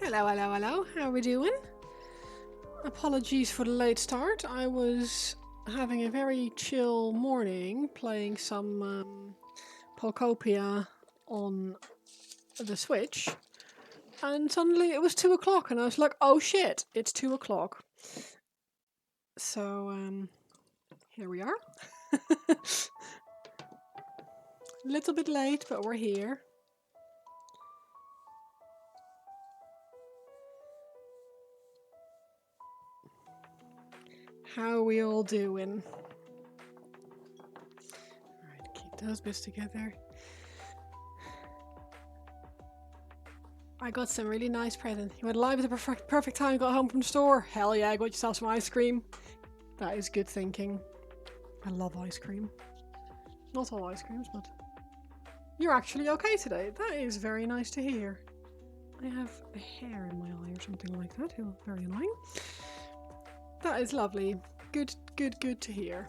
Hello, hello, hello. How are we doing? Apologies for the late start. I was having a very chill morning playing some Polcopia on the Switch, and suddenly it was 2 o'clock, and I was like, oh shit, it's 2 o'clock. So, here we are. A little bit late, but we're here. How are we all doing? Alright, keep those bits together. I got some really nice present. You went live at the perfect time, got home from the store. Hell yeah, I got yourself some ice cream. That is good thinking. I love ice cream. Not all ice creams, but... You're actually okay today. That is very nice to hear. I have a hair in my eye or something like that. Very annoying. That is lovely. Good to hear.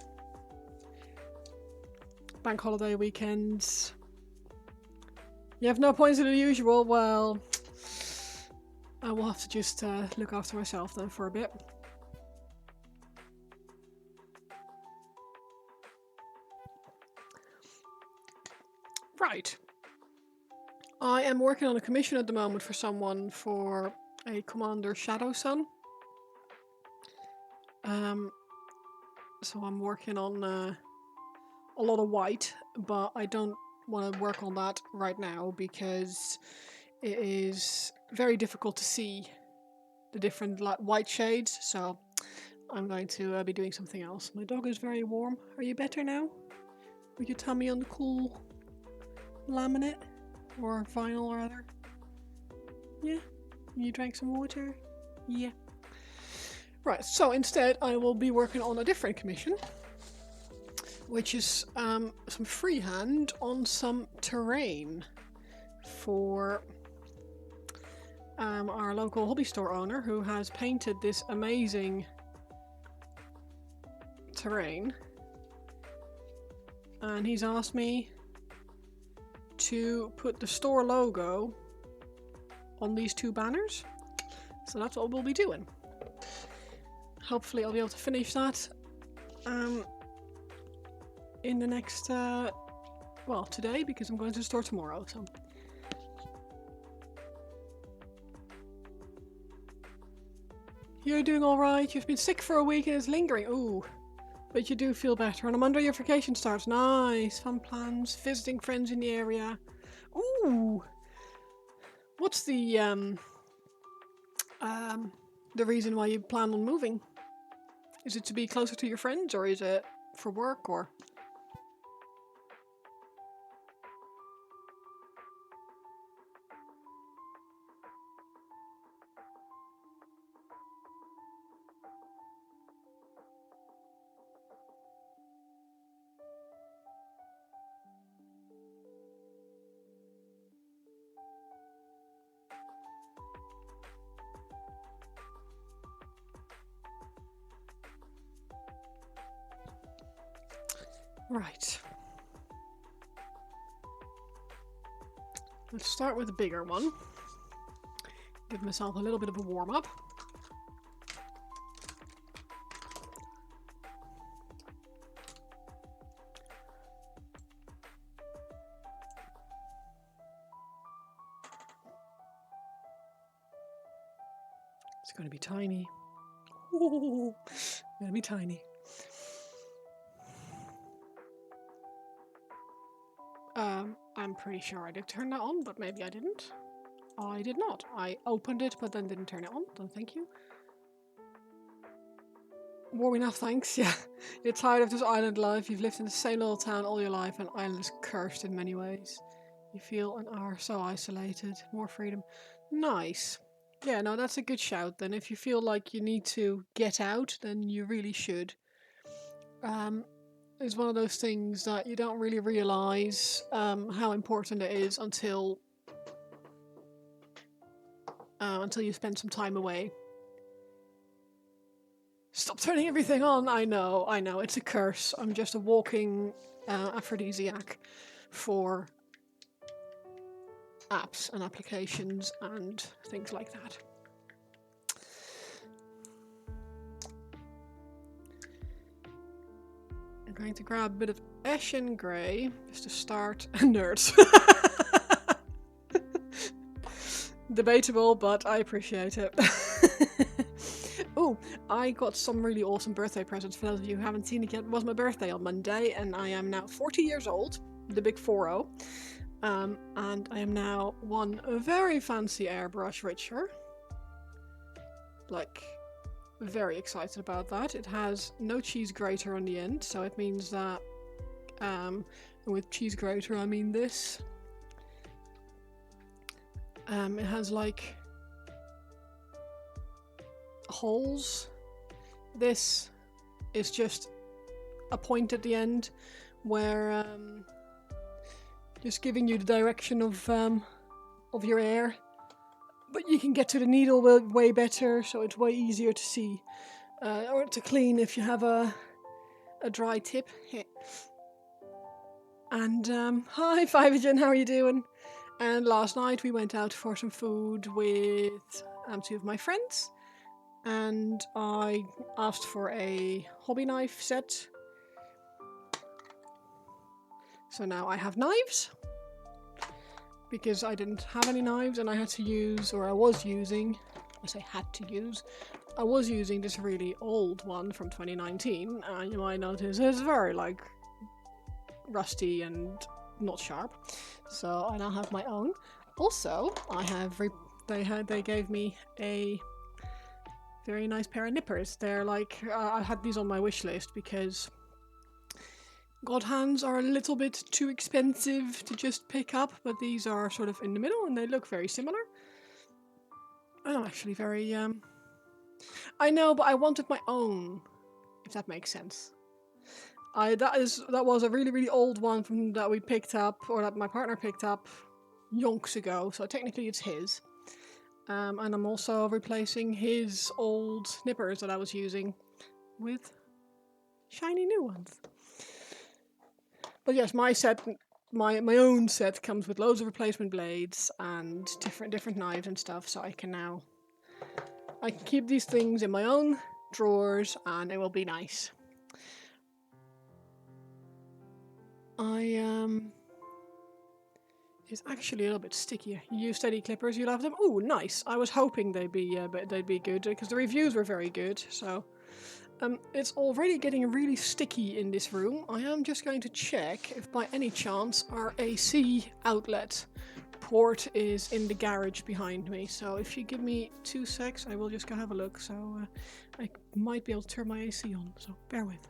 Bank holiday weekends. You have no points in the usual. Well, I will have to just look after myself then for a bit. Right. I am working on a commission at the moment for someone for a Commander Shadowsun. So I'm working on a lot of white, but I don't want to work on that right now because it is very difficult to see the different white shades, so I'm going to be doing something else. My dog is very warm. Are you better now? With your tummy on the cool laminate? Or vinyl, rather? Yeah? You drank some water? Yeah. Right, so instead I will be working on a different commission, which is some freehand on some terrain for our local hobby store owner who has painted this amazing terrain, and he's asked me to put the store logo on these two banners, so that's what we'll be doing. Hopefully I'll be able to finish that in the next well, today, because I'm going to the store tomorrow. So you're doing alright. You've been sick for a week and it's lingering. Ooh. But you do feel better, and I'm under your vacation starts. Nice. Fun plans. Visiting friends in the area. Ooh. What's the reason why you plan on moving? Is it to be closer to your friends, or is it for work, or? Right. Let's start with the bigger one. Give myself a little bit of a warm-up. It's going to be tiny. Ooh, it's going to be tiny. I'm pretty sure I did turn that on, but maybe I didn't. I did not. I opened it, but then didn't turn it on. So thank you. Warm enough, thanks. Yeah. You're tired of this island life. You've lived in the same little town all your life, and island is cursed in many ways. You feel and are so isolated. More freedom. Nice. Yeah, no, that's a good shout then. If you feel like you need to get out, then you really should. It's one of those things that you don't really realise how important it is until you spend some time away. Stop turning everything on! I know, it's a curse. I'm just a walking aphrodisiac for apps and applications and things like that. I'm going to grab a bit of Ashen Grey just to start. Nerds. Debatable, but I appreciate it. Oh, I got some really awesome birthday presents. For those of you who haven't seen it yet, it was my birthday on Monday, and I am now 40 years old, the big 40. And I am now one very fancy airbrush richer. Like, very excited about that. It has no cheese grater on the end, so it means that, with cheese grater I mean this. It has like holes. This is just a point at the end where just giving you the direction of your air, but you can get to the needle way better, so it's way easier to see or to clean if you have a dry tip. And hi Fivergen, how are you doing? And last night we went out for some food with two of my friends, and I asked for a hobby knife set. So now I have knives, because I didn't have any knives and I had to use, or I was using, I say had to use, I was using this really old one from 2019, and you might notice it's very like rusty and not sharp. So I now have my own. Also, I have they gave me a very nice pair of nippers. They're like I had these on my wish list because God hands are a little bit too expensive to just pick up, but these are sort of in the middle and they look very similar. And I'm actually very I know, but I wanted my own, if that makes sense. That was a really old one that we picked up, or that my partner picked up yonks ago, so technically it's his. And I'm also replacing his old nippers that I was using with shiny new ones. But yes, my set, my own set comes with loads of replacement blades and different knives and stuff, so I can keep these things in my own drawers and it will be nice. It's actually a little bit stickier. You use steady clippers, you love them? Oh, nice. I was hoping they'd be good because the reviews were very good. So, it's already getting really sticky in this room. I am just going to check if by any chance our AC outlet port is in the garage behind me. So if you give me 2 secs, I will just go have a look. So I might be able to turn my AC on. So bear with.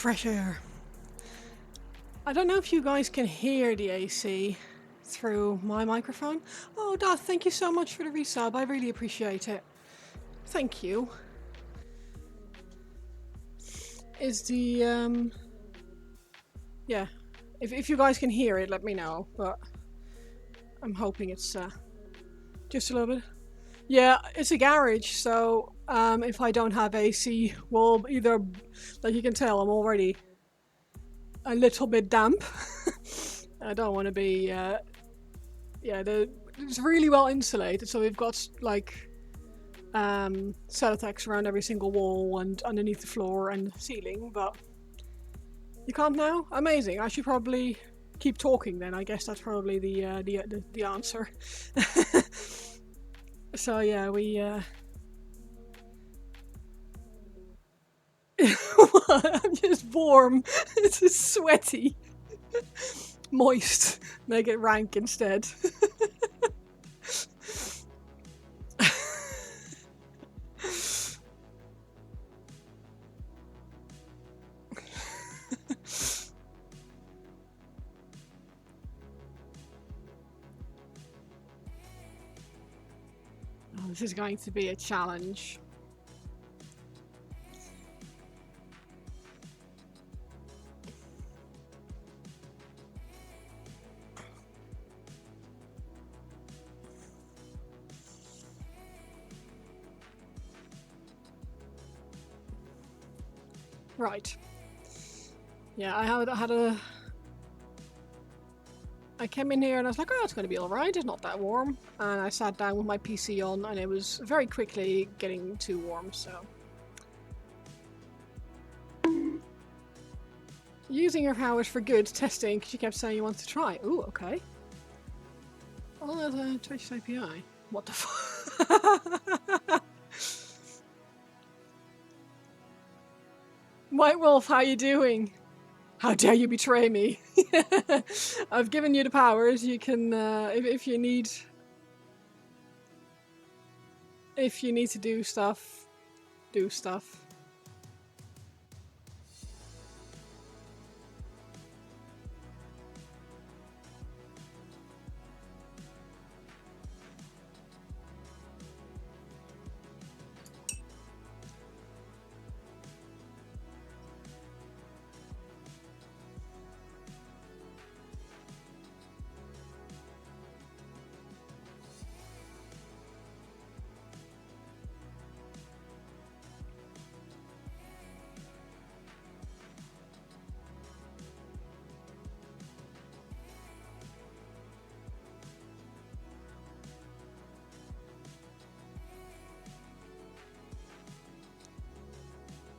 fresh air. I don't know if you guys can hear the AC through my microphone. Oh, Darth, thank you so much for the resub. I really appreciate it. Thank you. Is the, yeah. If you guys can hear it, let me know, but I'm hoping it's, just a little bit. Yeah, it's a garage, so, if I don't have AC, well, either, like you can tell, I'm already a little bit damp. I don't want to be, yeah, it's really well insulated, so we've got, like, Celotex around every single wall and underneath the floor and ceiling, but you can't now? Amazing. I should probably keep talking then. I guess that's probably the answer. So yeah, we I'm just warm. It's just sweaty. Moist. Make it rank instead. Oh, this is going to be a challenge. Right. Yeah, I came in here and I was like, oh, it's going to be alright, it's not that warm. And I sat down with my PC on and it was very quickly getting too warm, so. Using your powers for good, testing, because you kept saying you wanted to try. Ooh, okay. Oh, there's a Twitch API. What the fuck? White Wolf, how you doing? How dare you betray me? I've given you the powers. You can, if you need to do stuff, do stuff.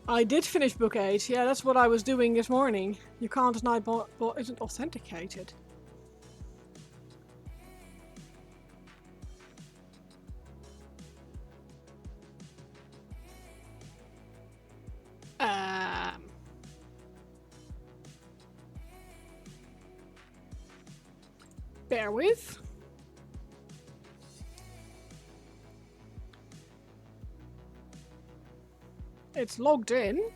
I did finish book 8. Yeah, that's what I was doing this morning. You can't deny bot isn't authenticated. Bear with. It's logged in.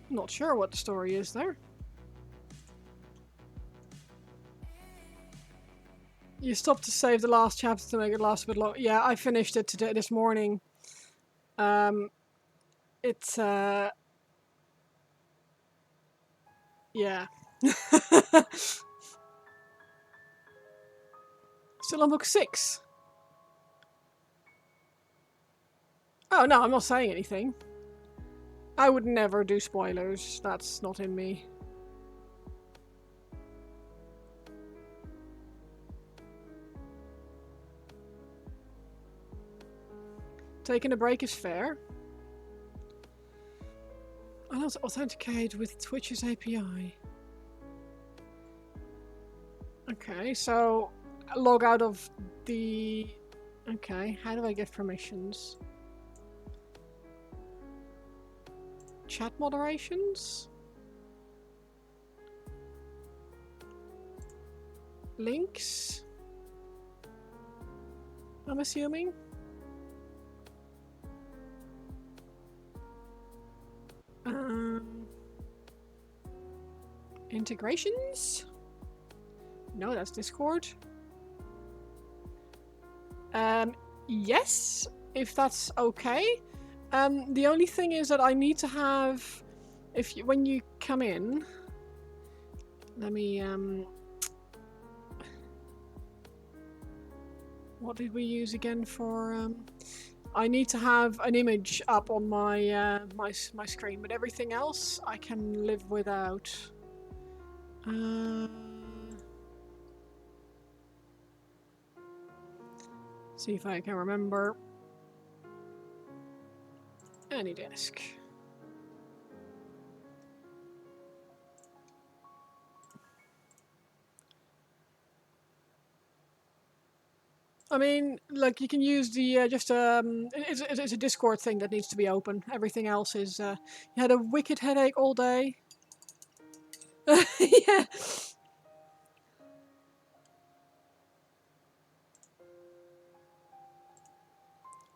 Not sure what the story is there. You stopped to save the last chapter to make it last a bit long. Yeah, I finished it today, this morning. It's yeah. Still on book 6. Oh no, I'm not saying anything. I would never do spoilers. That's not in me. Taking a break is fair. I don't authenticate with Twitch's API. Okay, so log out of the... Okay, how do I get permissions? Chat moderations? Links? I'm assuming? Integrations? No, that's Discord. Yes, if that's okay. The only thing is that I need to have, when you come in, let me, what did we use again for, I need to have an image up on my, my screen, but everything else I can live without. See if I can remember. AnyDesk. I mean, like you can use the it's a Discord thing that needs to be open. Everything else is you had a wicked headache all day. Yeah.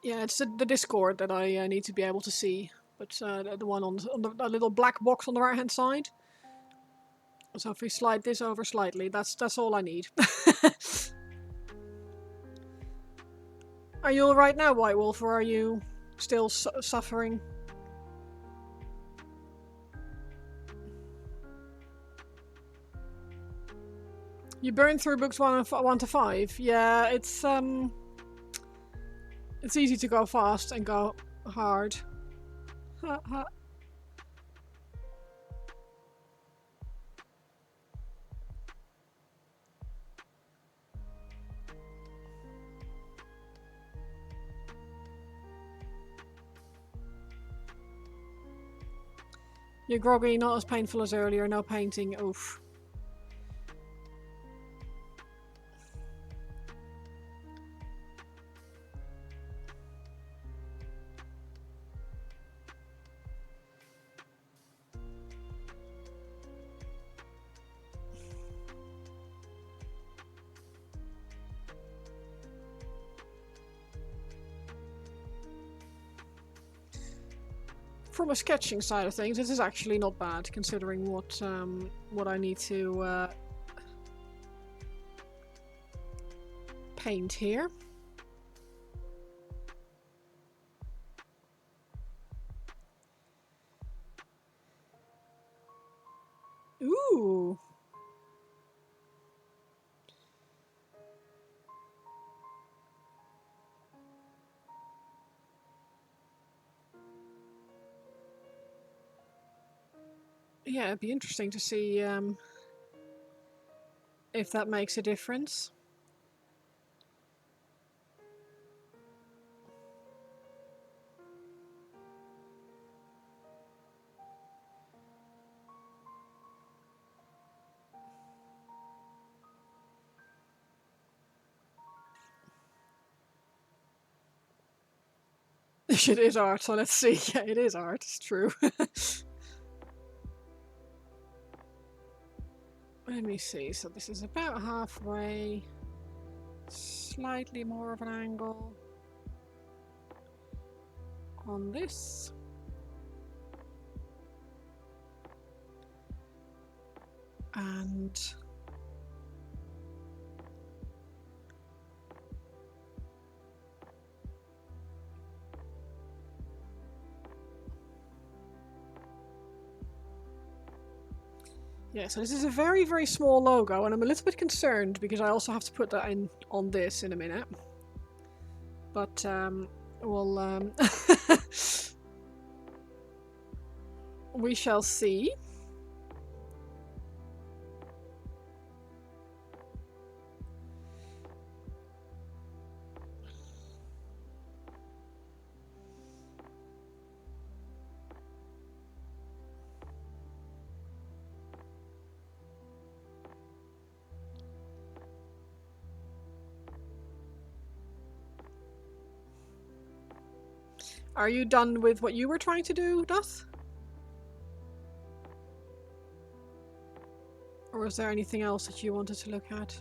Yeah, it's the Discord that I need to be able to see, but the one on the little black box on the right hand side. So if we slide this over slightly, that's all I need. Are you all right now, White Wolf, or are you still suffering? You burn through books 1 to 5. Yeah, it's easy to go fast and go hard. You're groggy, not as painful as earlier, no painting, oof. From a sketching side of things, this is actually not bad, considering what I need to paint here. Ooh. Yeah, it'd be interesting to see if that makes a difference. It is art, so let's see. Yeah, it is art, it's true. Let me see, so this is about halfway. Slightly more of an angle on this. And yeah, so this is a very, very small logo, and I'm a little bit concerned because I also have to put that in on this in a minute. But we'll we shall see. Are you done with what you were trying to do, Duth? Or was there anything else that you wanted to look at?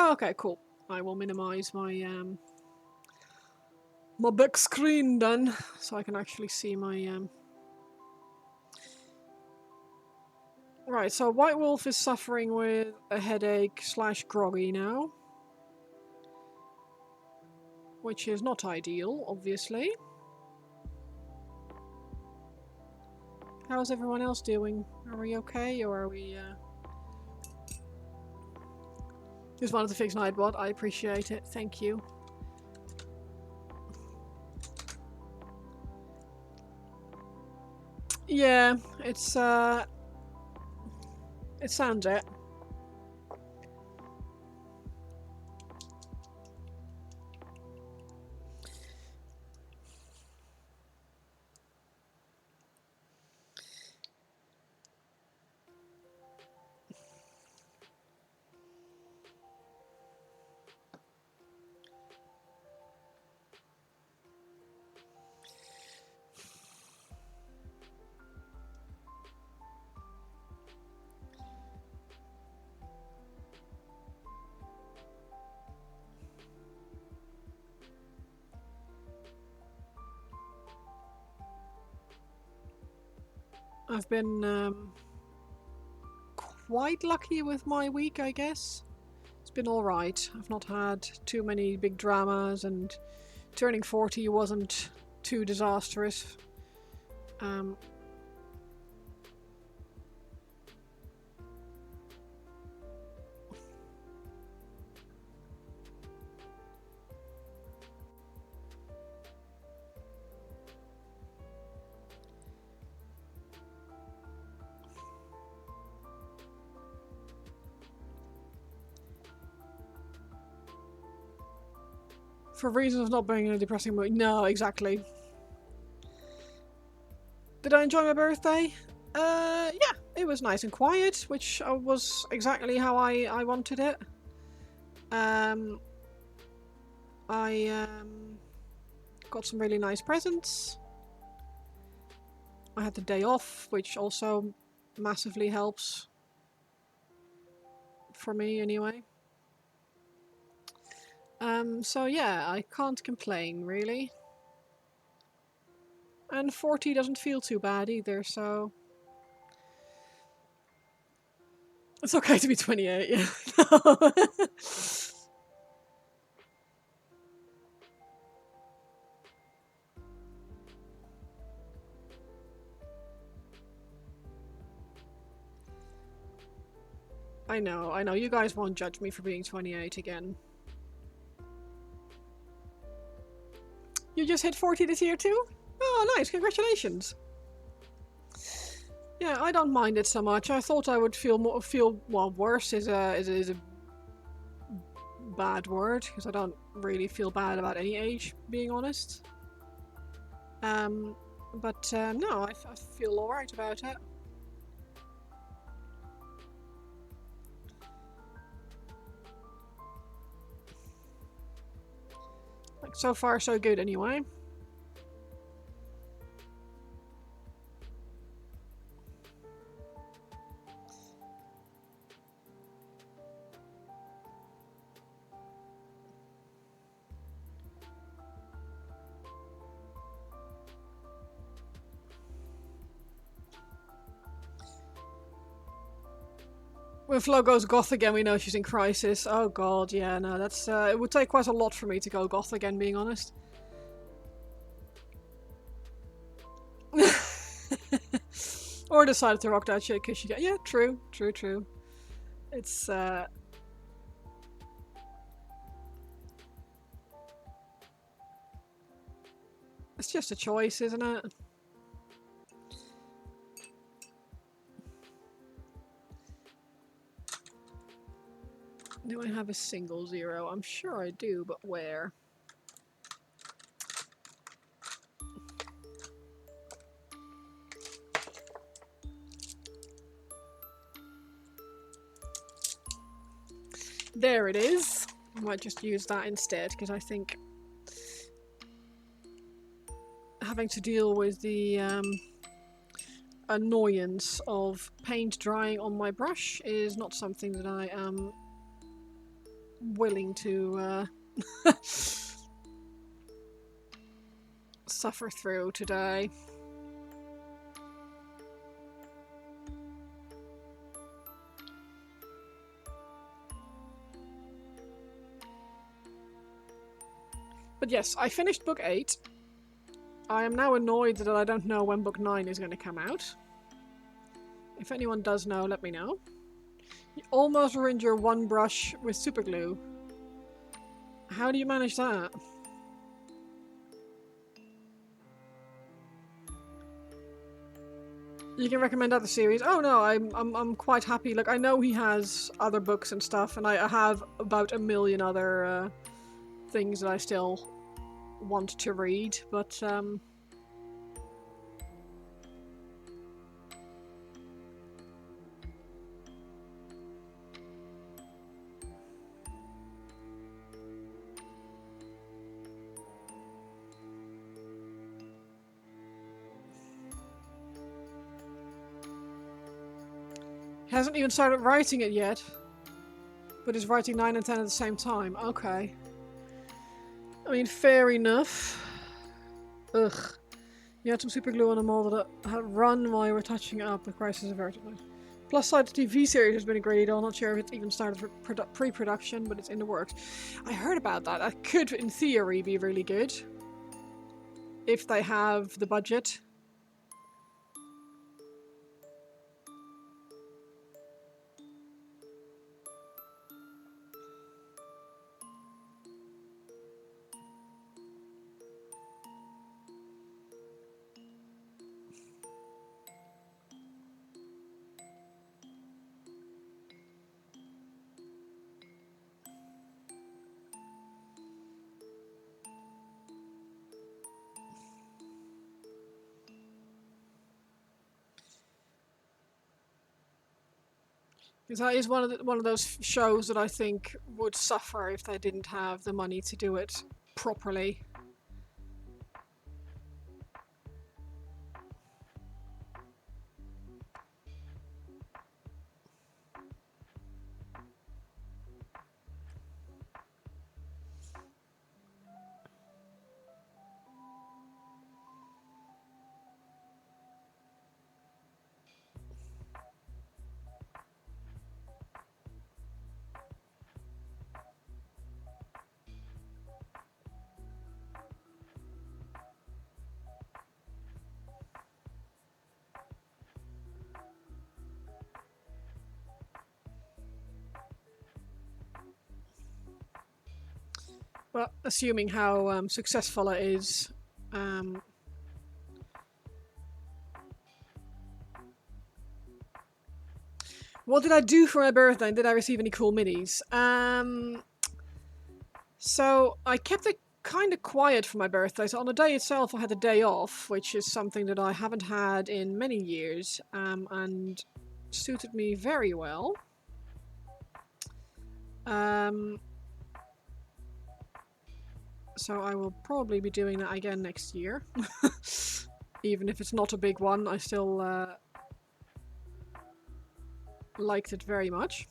Oh, okay, cool. I will minimize my my big screen then, so I can actually see my Right, so White Wolf is suffering with a headache / groggy now. Which is not ideal, obviously. How's everyone else doing? Are we okay, or are we, Just wanted to fix Nightbot. I appreciate it. Thank you. Yeah, it's, it sounds it. I've been, quite lucky with my week, I guess. It's been alright. I've not had too many big dramas, and turning 40 wasn't too disastrous. For reasons of not being in a depressing mood. No, exactly. Did I enjoy my birthday? Yeah, it was nice and quiet, which was exactly how I wanted it. I got some really nice presents. I had the day off, which also massively helps. For me, anyway. So yeah, I can't complain, really. And 40 doesn't feel too bad either, so... It's okay to be 28, yeah. I know, you guys won't judge me for being 28 again. You just hit 40 this year too? Oh, nice, congratulations. Yeah, I don't mind it so much. I thought I would feel well, worse is a bad word, because I don't really feel bad about any age, being honest. But no, I feel alright about it. Like, so far so good anyway. When Flo goes goth again, we know she's in crisis. Oh god, yeah, no, that's it would take quite a lot for me to go goth again, being honest. Or decided to rock that shit because she got... Yeah, true. It's it's just a choice, isn't it? Do I have a single 0? I'm sure I do, but where? There it is. I might just use that instead, because I think having to deal with the annoyance of paint drying on my brush is not something that I am willing to suffer through today. But yes, I finished book 8. I am now annoyed that I don't know when book 9 is going to come out. If anyone does know, let me know. You almost ruined your one brush with super glue. How do you manage that? You can recommend other series. Oh no, I'm quite happy. Like, I know he has other books and stuff, and I have about a million other things that I still want to read, but he hasn't even started writing it yet. But is writing 9 and 10 at the same time. Okay. I mean, fair enough. Ugh. You had some super glue on a mold that had run while you were touching it up with Crisis of Vertigo. Plus side, the TV series has been agreed on. Not sure if it's even started for pre-production, but it's in the works. I heard about that. That could, in theory, be really good. If they have the budget. Because that is one of those shows that I think would suffer if they didn't have the money to do it properly. But assuming how successful it is, what did I do for my birthday? And did I receive any cool minis? So I kept it kind of quiet for my birthday. So on the day itself, I had a day off, which is something that I haven't had in many years, and suited me very well. So I will probably be doing that again next year. Even if it's not a big one, I still liked it very much.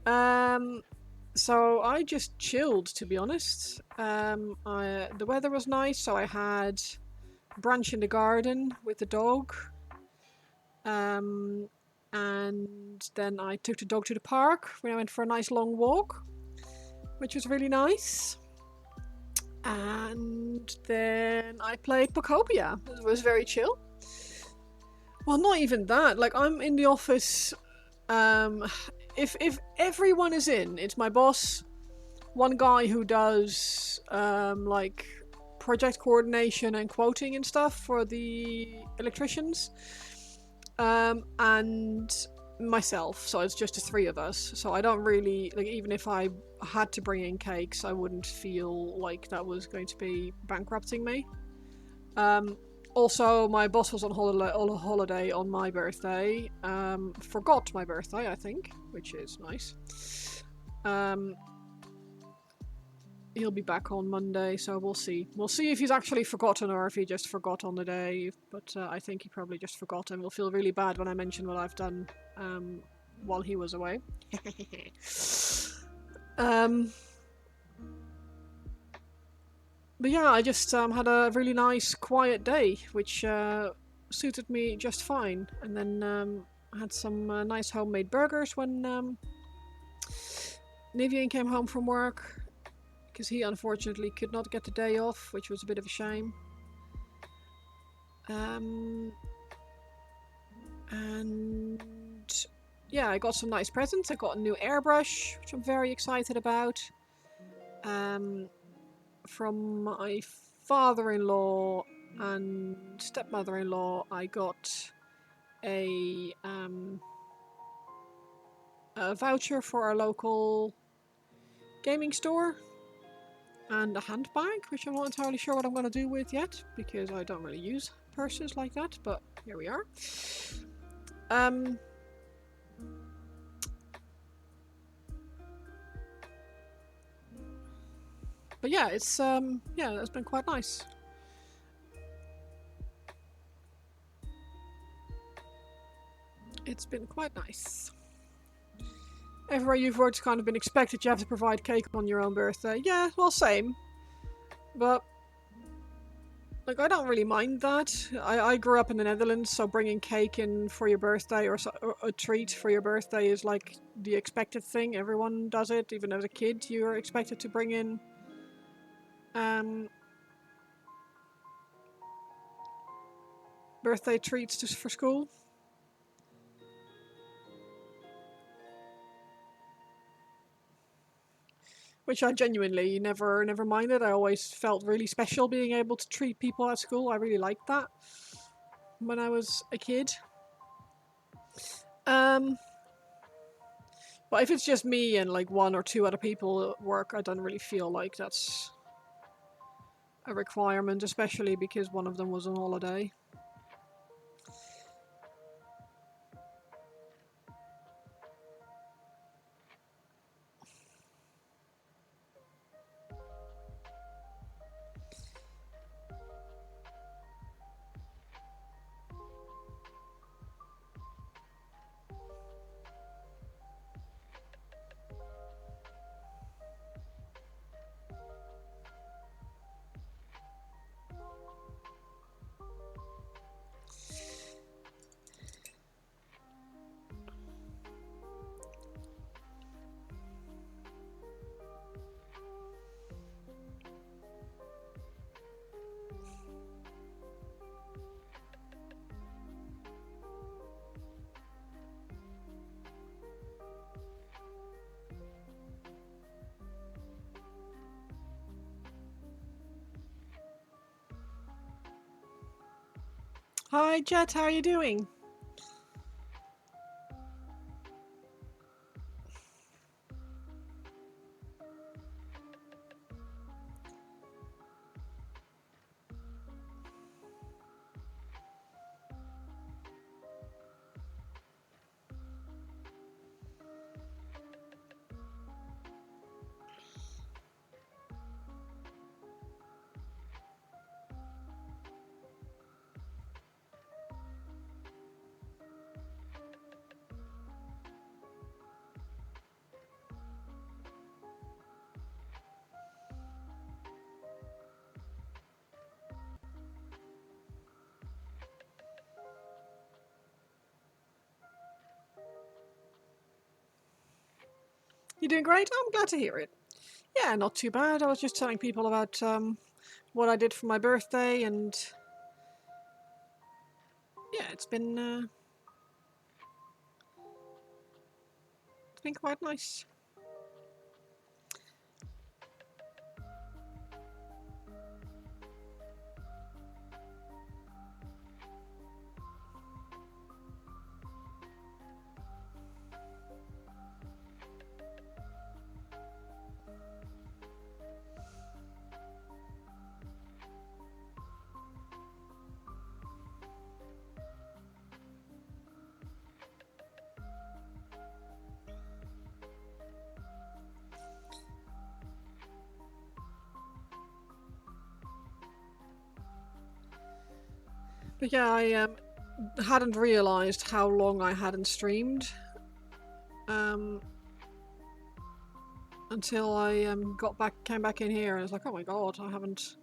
So I just chilled, to be honest. The weather was nice, so I had brunch in the garden with the dog. And then I took the dog to the park when I went for a nice long walk, which was really nice. And then I played Pocopia. It was very chill. Well, not even that. Like, I'm in the office. If everyone is in, it's my boss, one guy who does like project coordination and quoting and stuff for the electricians, and myself. So it's just the three of us. So I don't really like, even if I had to bring in cakes, I wouldn't feel like that was going to be bankrupting me. Also, my boss was on holiday on my birthday. Forgot my birthday, I think, which is nice. He'll be back on Monday, so we'll see. We'll see if he's actually forgotten or if he just forgot on the day. But I think he probably just forgot, and will feel really bad when I mention what I've done while he was away. Um, but yeah, I just had a really nice, quiet day, which suited me just fine. And then I had some nice homemade burgers when Nivian came home from work, because he unfortunately could not get the day off, which was a bit of a shame. And yeah, I got some nice presents. I got a new airbrush, which I'm very excited about. From my father-in-law and stepmother-in-law, I got a, a voucher for our local gaming store and a handbag, which I'm not entirely sure what I'm going to do with yet, because I don't really use purses like that, but here we are. But yeah, it's been quite nice. It's been quite nice. Everywhere you've worked, kind of been expected you have to provide cake on your own birthday. Yeah, well, same. But like, I don't really mind that. I grew up in the Netherlands, so bringing cake in for your birthday or a treat for your birthday is like the expected thing. Everyone does it. Even as a kid, you're expected to bring in birthday treats just for school. Which I genuinely never minded. I always felt really special being able to treat people at school. I really liked that when I was a kid. But if it's just me and like one or two other people at work, I don't really feel like that's a requirement, especially because one of them was on holiday. Hi Jet, how are you doing? You doing great? I'm glad to hear it. Yeah, not too bad. I was just telling people about what I did for my birthday, and yeah, it's been quite nice. But yeah, I hadn't realized how long I hadn't streamed. until I came back in here and I was like, oh my god, I haven't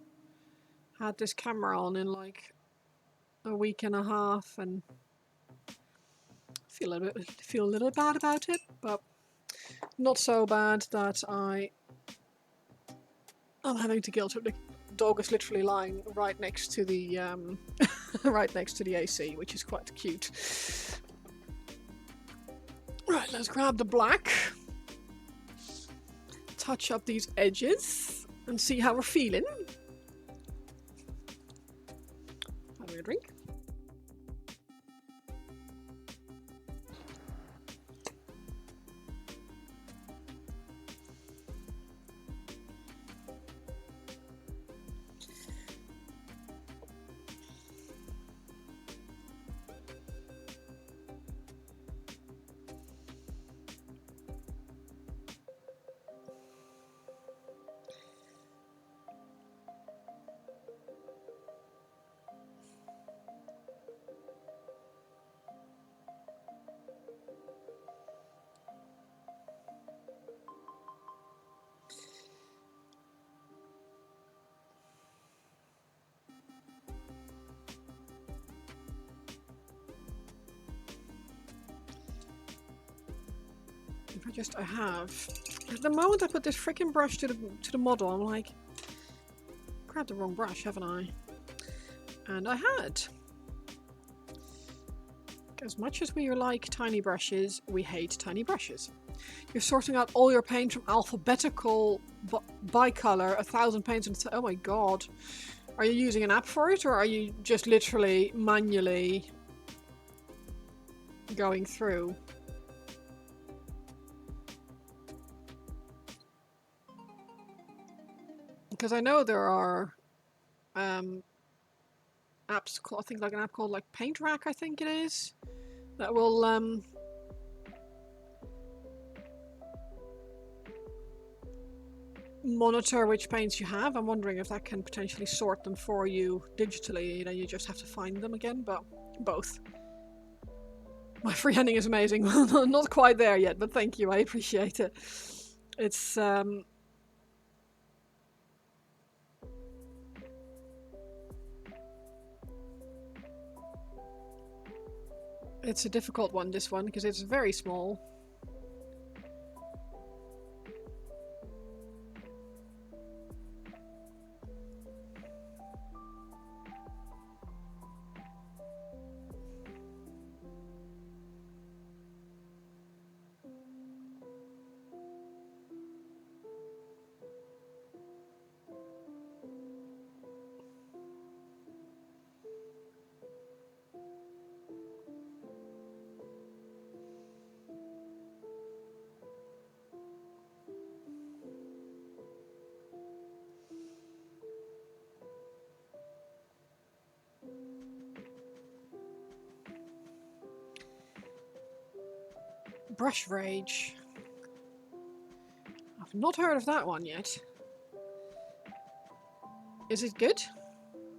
had this camera on in like a week and a half, and feel a little bad about it, but not so bad that I'm having to guilt it. The dog is literally lying right next to the right next to the AC, which is quite cute. Right, let's grab the black, touch up these edges, and see how we're feeling. Having a drink. If I have. At the moment I put this freaking brush to the model, I'm like, grabbed the wrong brush, haven't I? And I had. As much as we like tiny brushes, we hate tiny brushes. You're sorting out all your paint from alphabetical bicolor, 1,000 paints, and oh my god. Are you using an app for it, or are you just literally manually going through? Because I know there are apps, I think like an app called like Paint Rack, I think it is, that will monitor which paints you have. I'm wondering if that can potentially sort them for you digitally. You know, you just have to find them again, but both. My freehanding is amazing. Not quite there yet, but thank you. I appreciate it. It's it's a difficult one, this one, because it's very small. Brush Rage. I've not heard of that one yet. Is it good?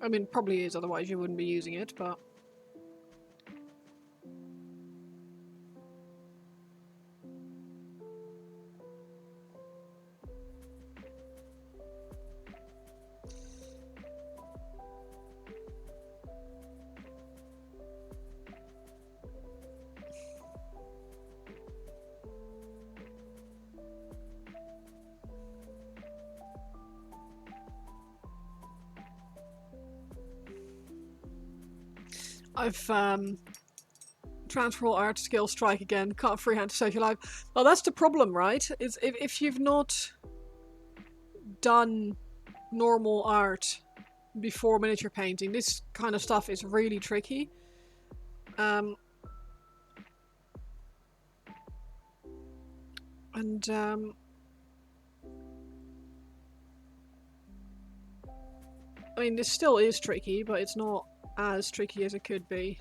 I mean, probably is, otherwise you wouldn't be using it, but... I've transfer all art skill strike again. Can't freehand to save your life. Well, that's the problem, right? Is if you've not done normal art before miniature painting, this kind of stuff is really tricky. I mean, this still is tricky, but it's not as tricky as it could be.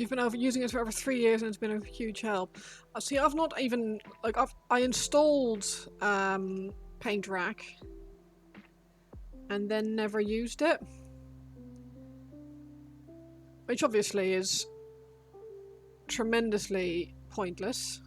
You've been using it for over 3 years and it's been a huge help. See, I've not even, like, I installed Paint Rack and then never used it. Which obviously is tremendously pointless.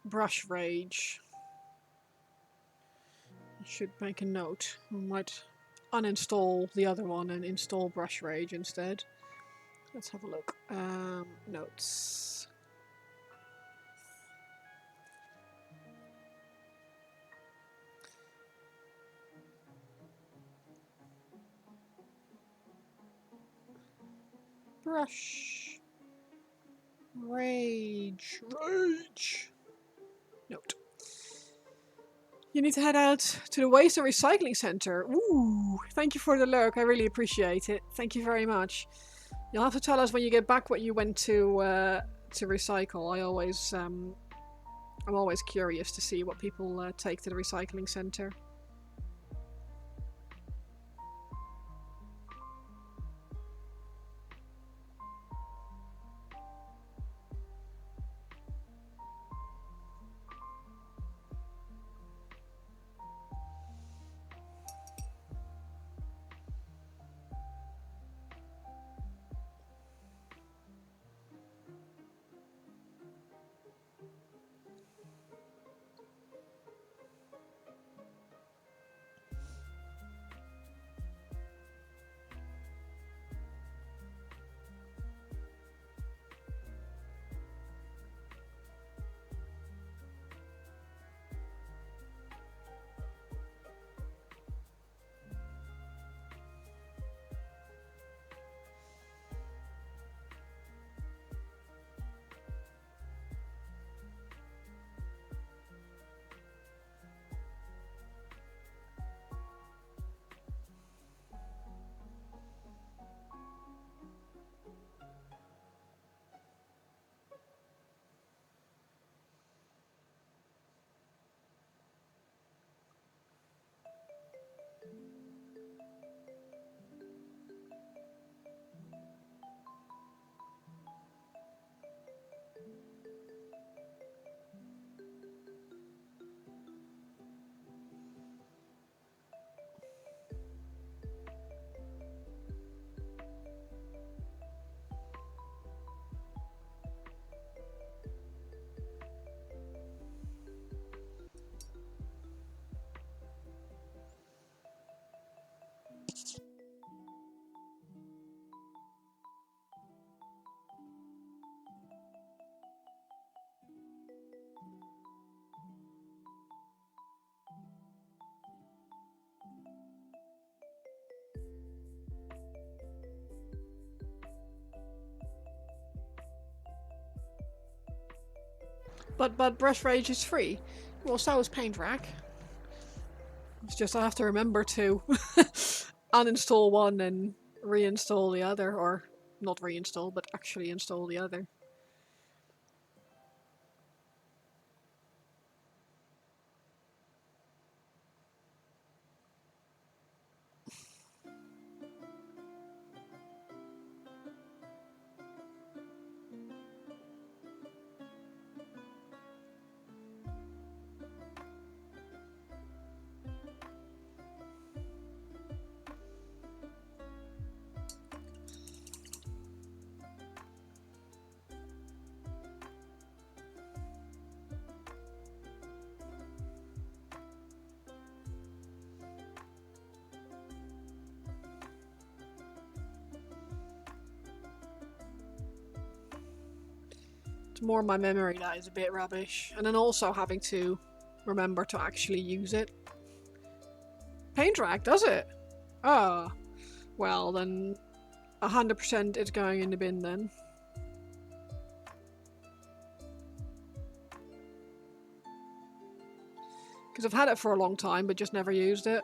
Brush Rage. I should make a note. I might uninstall the other one and install Brush Rage instead. Let's have a look. Notes. Brush. Rage. Rage. Note. You need to head out to the Waste and Recycling Center. Ooh, thank you for the lurk. I really appreciate it. Thank you very much. You'll have to tell us when you get back what you went to recycle. I'm always curious to see what people take to the recycling center. But Brush Rage is free. Well, so is Paint Rack. It's just I have to remember to uninstall one and reinstall the other, or not reinstall, but actually install the other. It's more my memory that is a bit rubbish, and then also having to remember to actually use it. Paint Rack, does it? Ah, well then 100% it's going in the bin then. Because I've had it for a long time, but just never used it.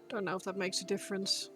Don't know if that makes a difference.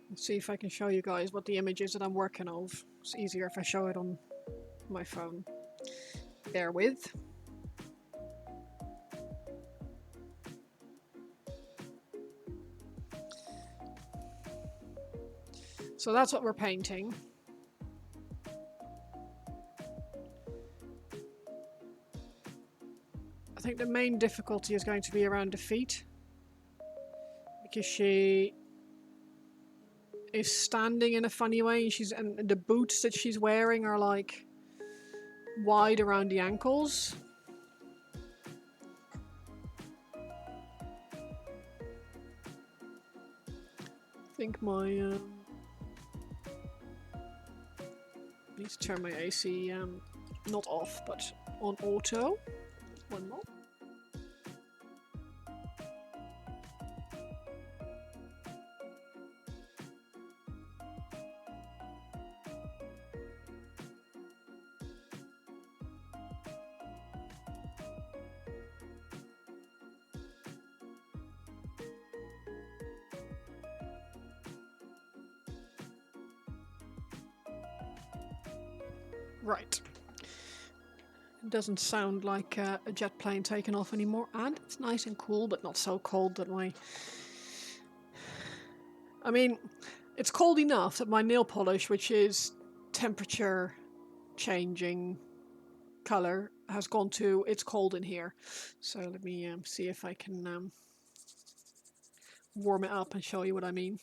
Let's see if I can show you guys what the image is that I'm working of. It's easier if I show it on my phone. Bear with. So that's what we're painting. I think the main difficulty is going to be around the feet, because she is standing in a funny way, and the boots that she's wearing are like wide around the ankles. I think my need to turn my AC not off but on auto. One more. Right. It doesn't sound like a jet plane taking off anymore, and it's nice and cool, but not so cold that my... I mean, it's cold enough that my nail polish, which is temperature changing color, has gone to it's cold in here. So let me see if I can warm it up and show you what I mean.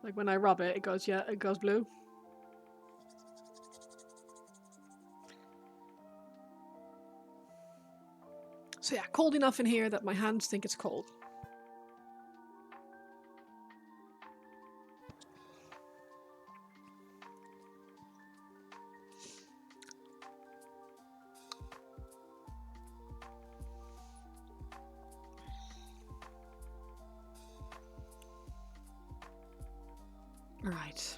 Like when I rub it, it goes, yeah, it goes blue. So yeah, cold enough in here that my hands think it's cold. Right.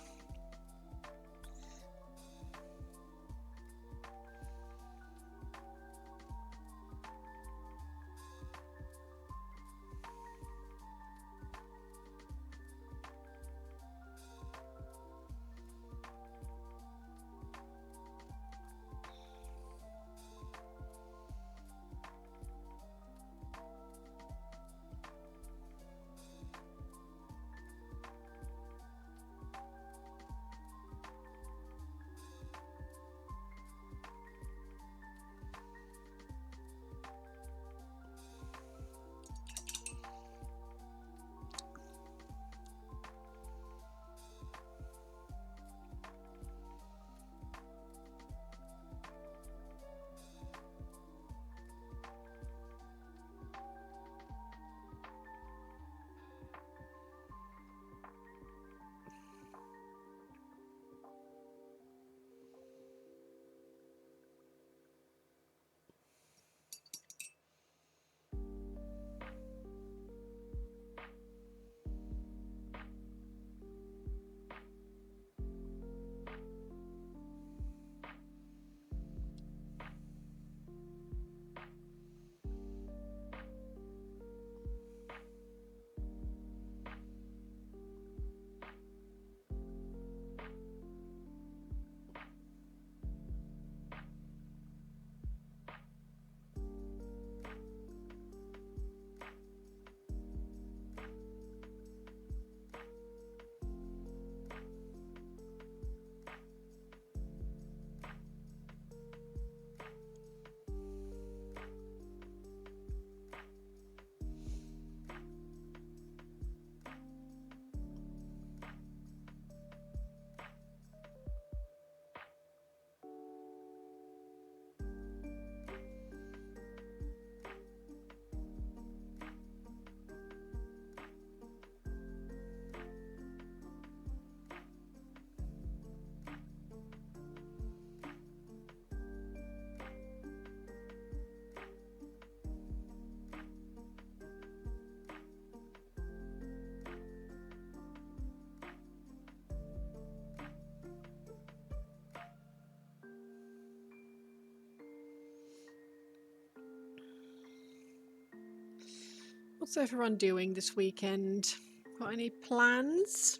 What's everyone doing this weekend? Got any plans?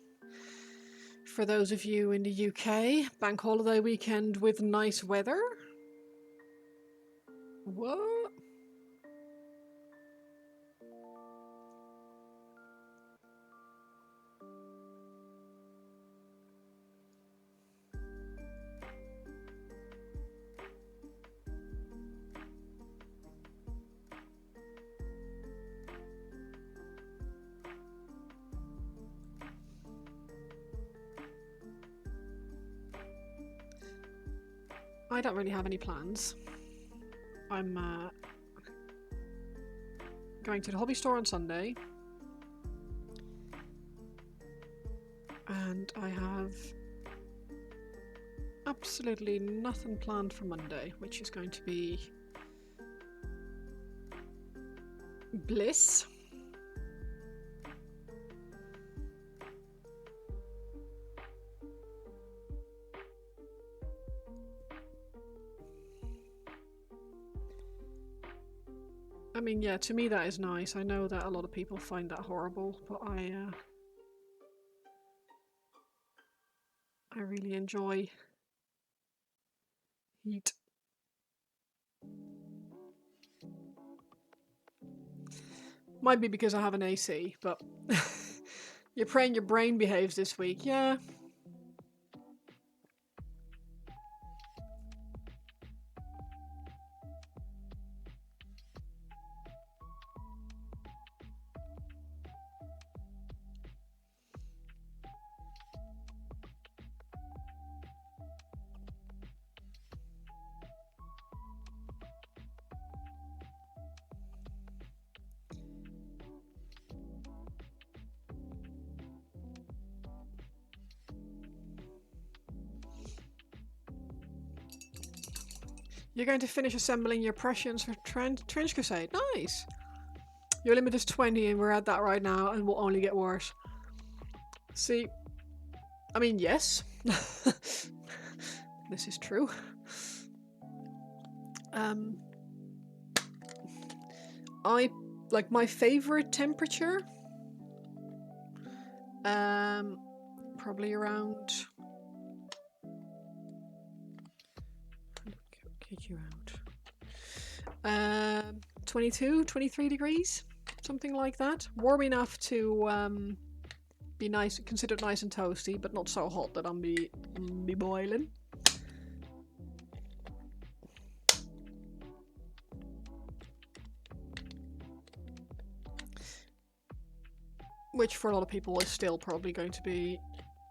For those of you in the UK, bank holiday weekend with nice weather? What? I don't really have any plans. I'm going to the hobby store on Sunday. And I have absolutely nothing planned for Monday, which is going to be bliss. I mean, yeah, to me that is nice. I know that a lot of people find that horrible, but I really enjoy heat. Might be because I have an AC, but you're praying your brain behaves this week, yeah. You're going to finish assembling your Prescience for Trench Crusade. Nice! Your limit is 20 and we're at that right now and will only get worse. See, I mean, yes. This is true. I like my favorite temperature. Probably around. Get you out. 22, 23 degrees, something like that. Warm enough to be nice, considered nice and toasty, but not so hot that I'm be boiling. Which for a lot of people is still probably going to be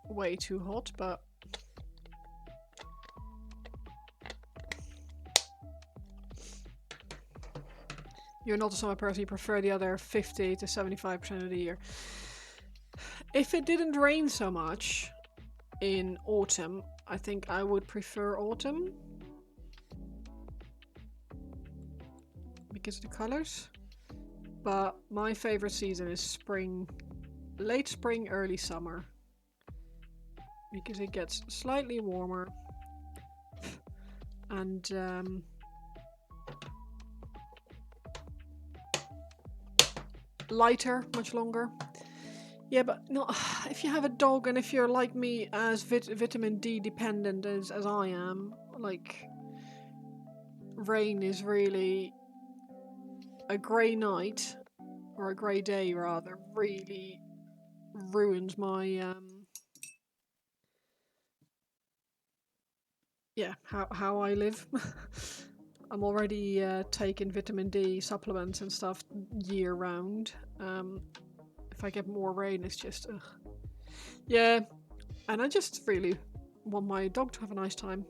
way too hot, but you're not the sort of person you prefer the other 50 to 75% of the year. If it didn't rain so much in autumn, I think I would prefer autumn. Because of the colors. But my favorite season is spring. Late spring, early summer. Because it gets slightly warmer. And lighter, much longer. Yeah, but no, if you have a dog and if you're like me as vitamin D dependent as I am, like rain is really a grey night, or a grey day rather, really ruins my yeah, how I live. I'm already taking vitamin D supplements and stuff year round. If I get more rain, it's just ugh. Yeah, and I just really want my dog to have a nice time.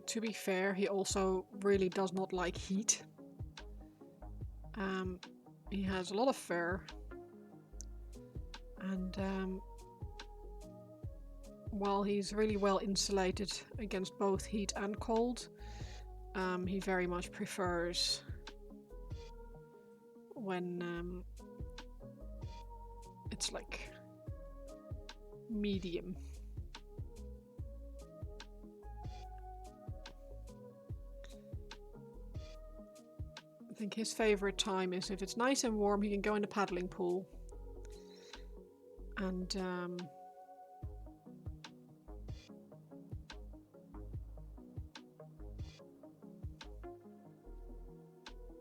to be fair, he also really does not like heat. He has a lot of fur, and while he's really well insulated against both heat and cold, he very much prefers when it's like medium. I think his favorite time is if it's nice and warm, he can go in the paddling pool. And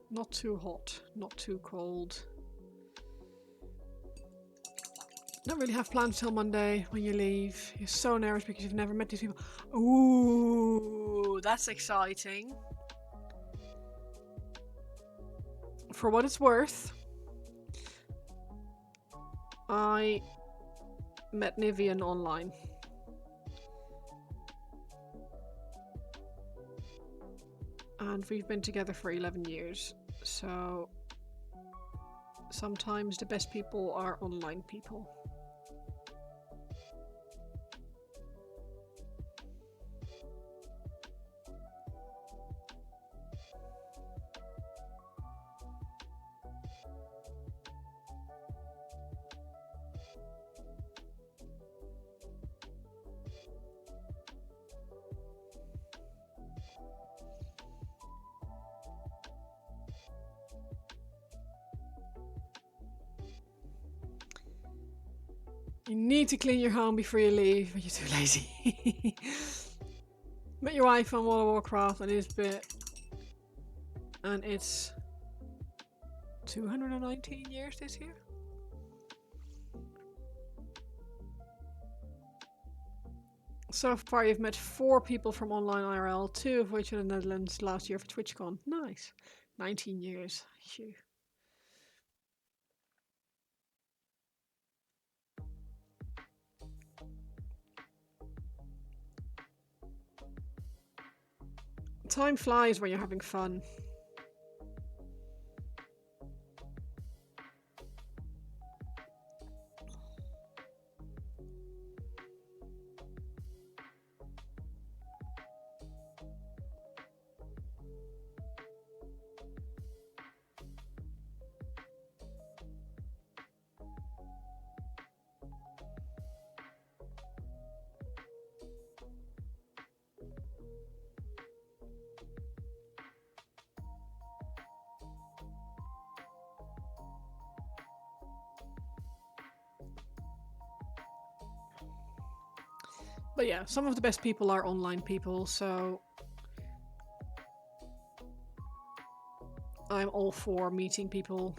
not too hot, not too cold. Don't really have plans till Monday when you leave. You're so nervous because you've never met these people. Ooh, that's exciting. For what it's worth, I met Nivian online. And we've been together for 11 years. So sometimes the best people are online people. You need to clean your home before you leave, but you're too lazy. Met your wife on World of Warcraft and it's 219 years this year. So far you've met 4 people from online IRL, 2 of which are in the Netherlands last year for TwitchCon. Nice. 19 years. Phew. Time flies when you're having fun. But yeah, some of the best people are online people, so I'm all for meeting people.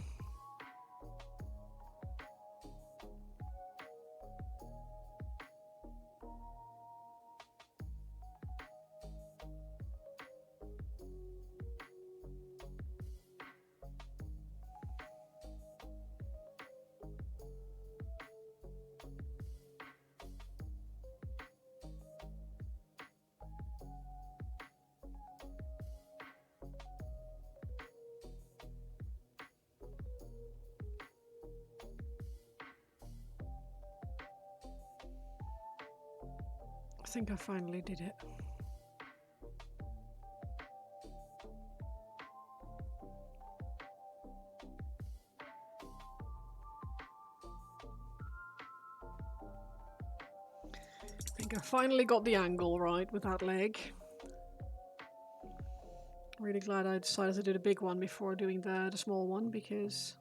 I think I finally did it. I think I finally got the angle right with that leg. Really glad I decided to do the big one before doing the small one, because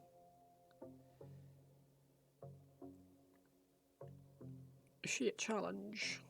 shit challenge.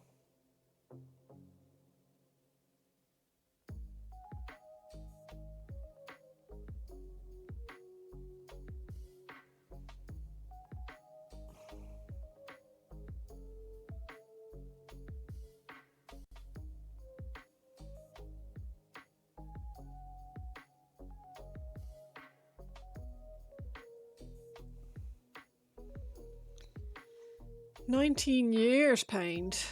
"19 years, Paint."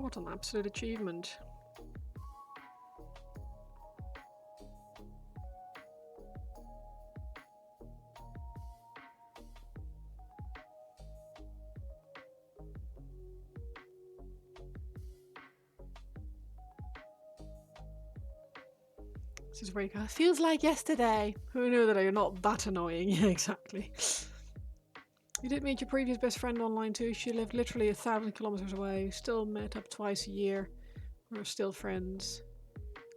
What an absolute achievement. This is where you go, feels like yesterday. Who knew that you're not that annoying? Yeah, exactly. You did meet your previous best friend online too. She lived literally 1,000 kilometers away. Still met up twice a year. We're still friends.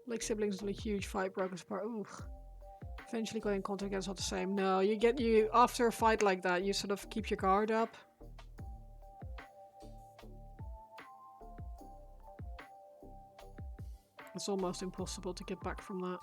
Like siblings until a huge fight broke us apart. Ooh. Eventually got in contact again, it's not the same. No, you after a fight like that, you sort of keep your guard up. It's almost impossible to get back from that.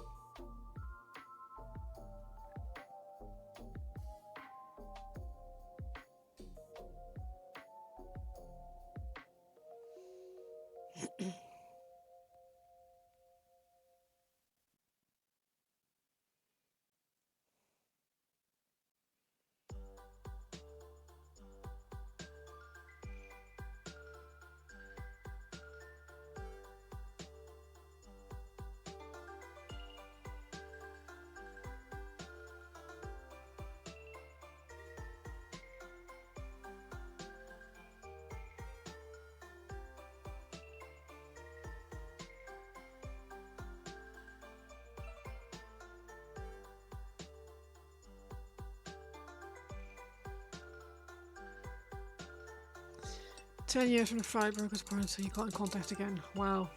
Ten years from the fight broke us apart, so you got in contact again. Wow.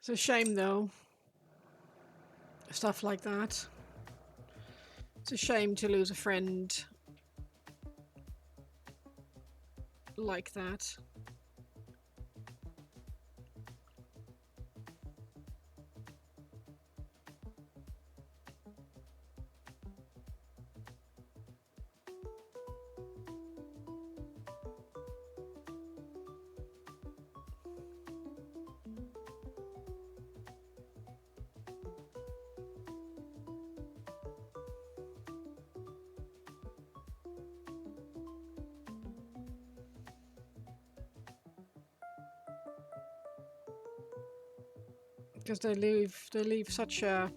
It's a shame though. Stuff like that. It's a shame to lose a friend like that. Because they leave such a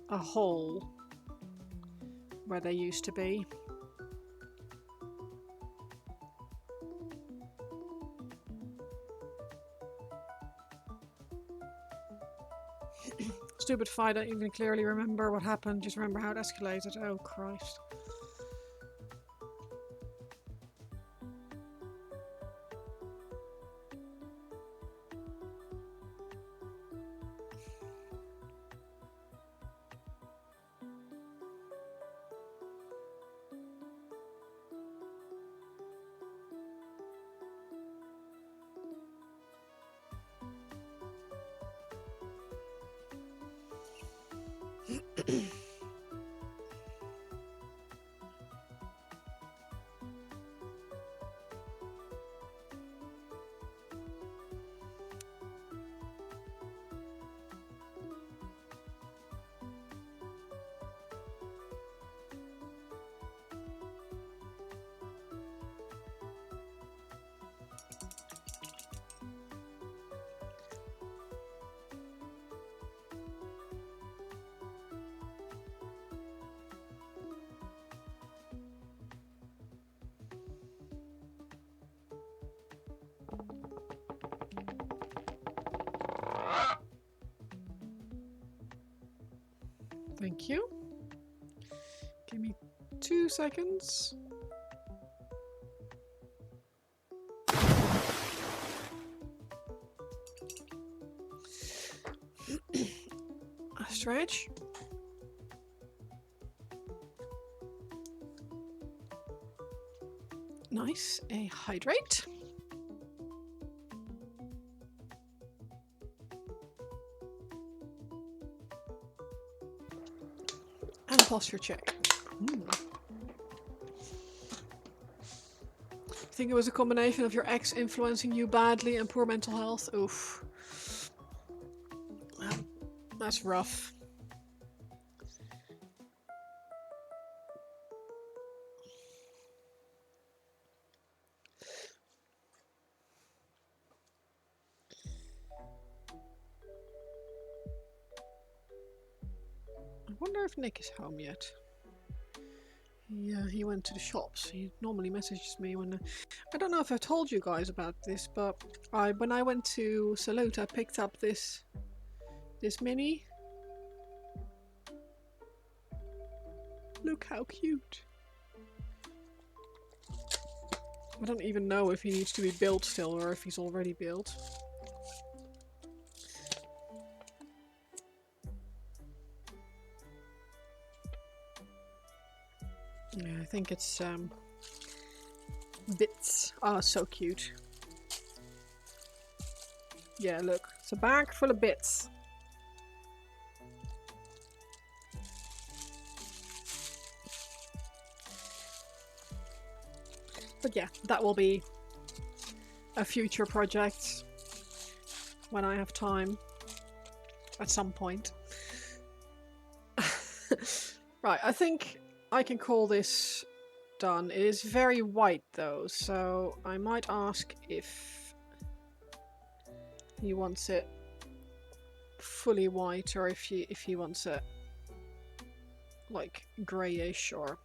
hole where they used to be. Stupid fight, I don't even clearly remember what happened, just remember how it escalated. Oh Christ. Thank you. Give me 2 seconds. Stretch. Nice. A hydrate. And a posture check. I think it was a combination of your ex influencing you badly and poor mental health. Oof. That's rough. I wonder if Nick is home yet. Yeah, he went to the shops. He normally messages me when... I don't know if I told you guys about this, but when I went to Salute, I picked up this mini. Look how cute. I don't even know if he needs to be built still or if he's already built. Yeah, I think it's bits. Oh, so cute. Yeah, look. It's a bag full of bits. But yeah, that will be a future project when I have time. At some point. Right, I think I can call this done. It is very white though, so I might ask if he wants it fully white or if he wants it like greyish or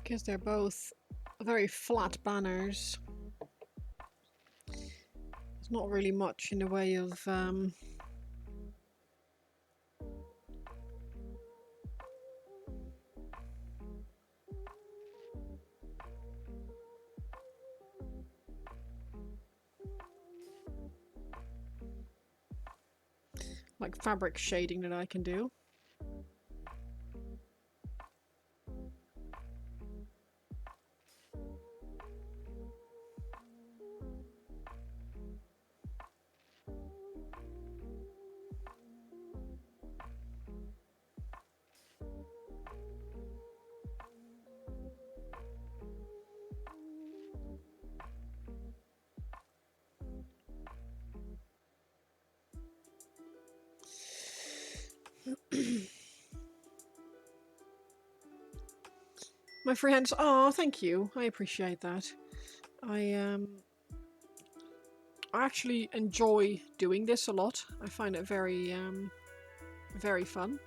because they're both very flat banners. There's not really much in the way of like fabric shading that I can do. My free hands. Oh, thank you. I appreciate that. I actually enjoy doing this a lot. I find it very very fun.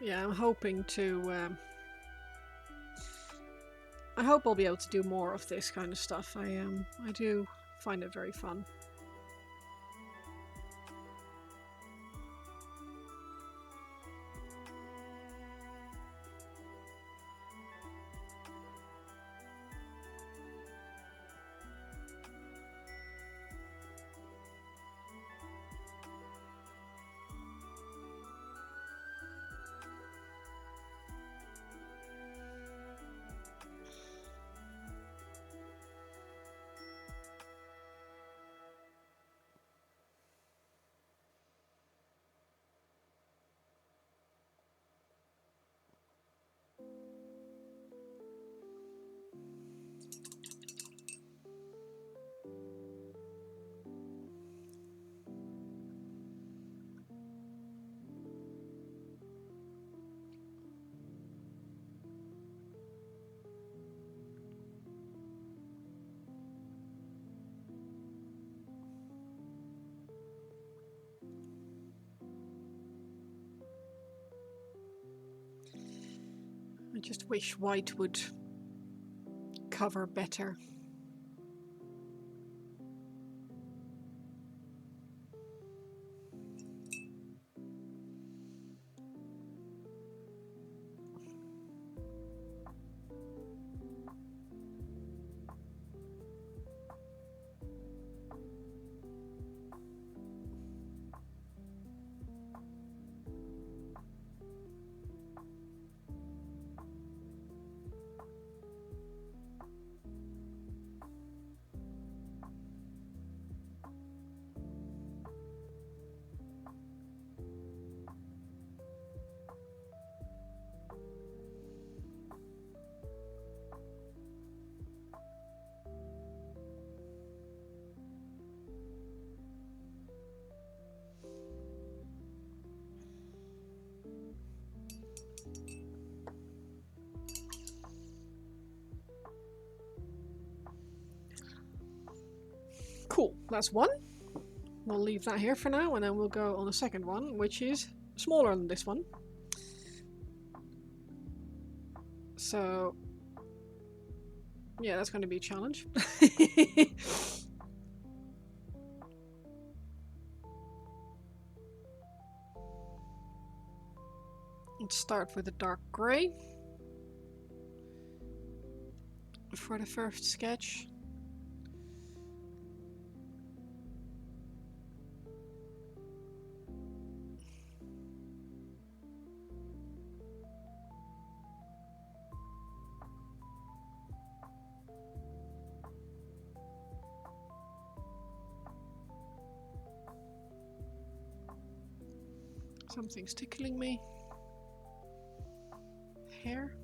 Yeah, I'm hoping to. I hope I'll be able to do more of this kind of stuff. I do find it very fun. I just wish white would cover better. Cool, that's one. We'll leave that here for now, and then we'll go on the second one, which is smaller than this one. So, yeah, that's going to be a challenge. Let's start with a dark grey for the first sketch. Something's tickling me. Hair.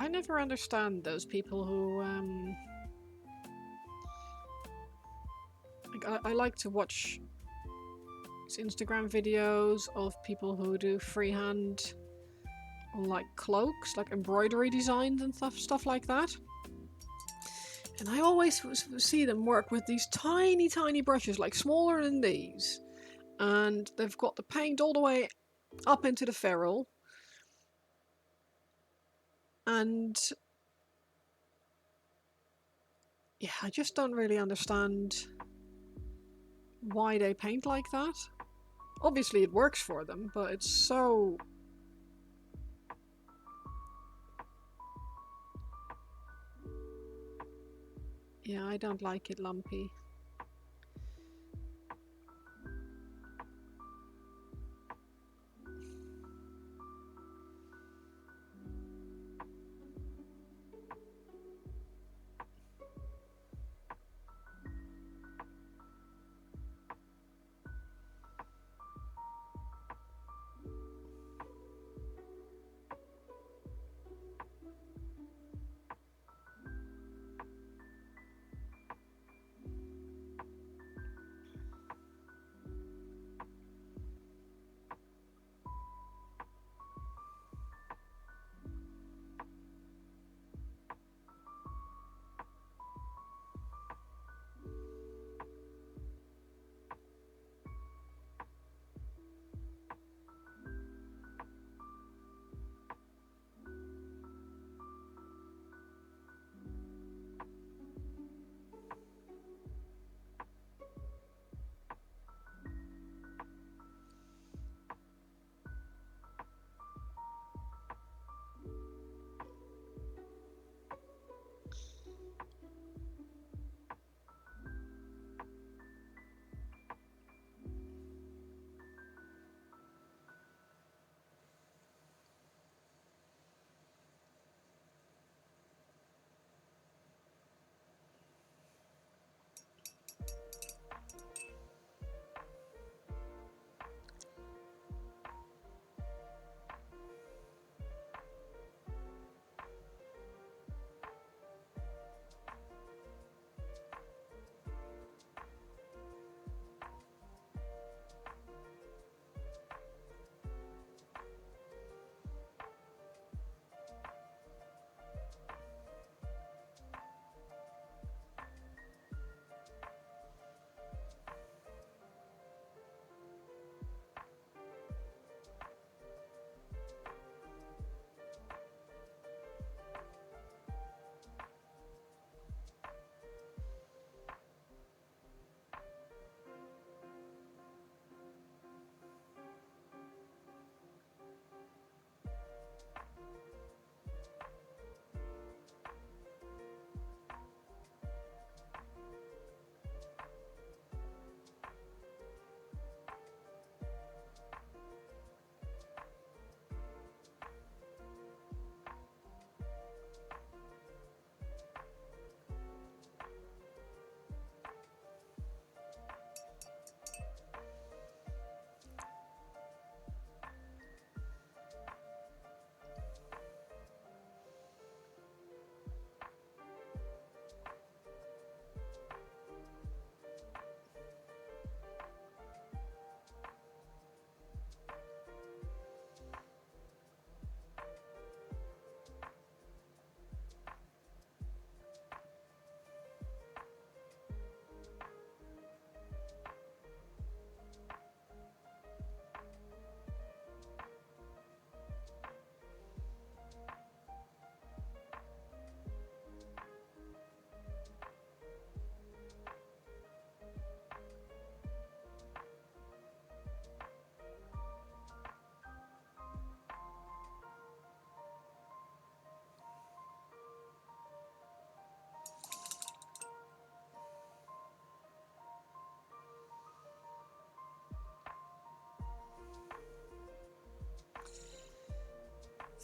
I never understand those people who like I like to watch Instagram videos of people who do freehand like cloaks, like embroidery designs and stuff like that. And I always see them work with these tiny, tiny brushes, like smaller than these. And they've got the paint all the way up into the ferrule. And yeah, I just don't really understand why they paint like that. Obviously it works for them, but it's so... Yeah, I don't like it lumpy.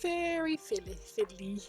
Very fiddly.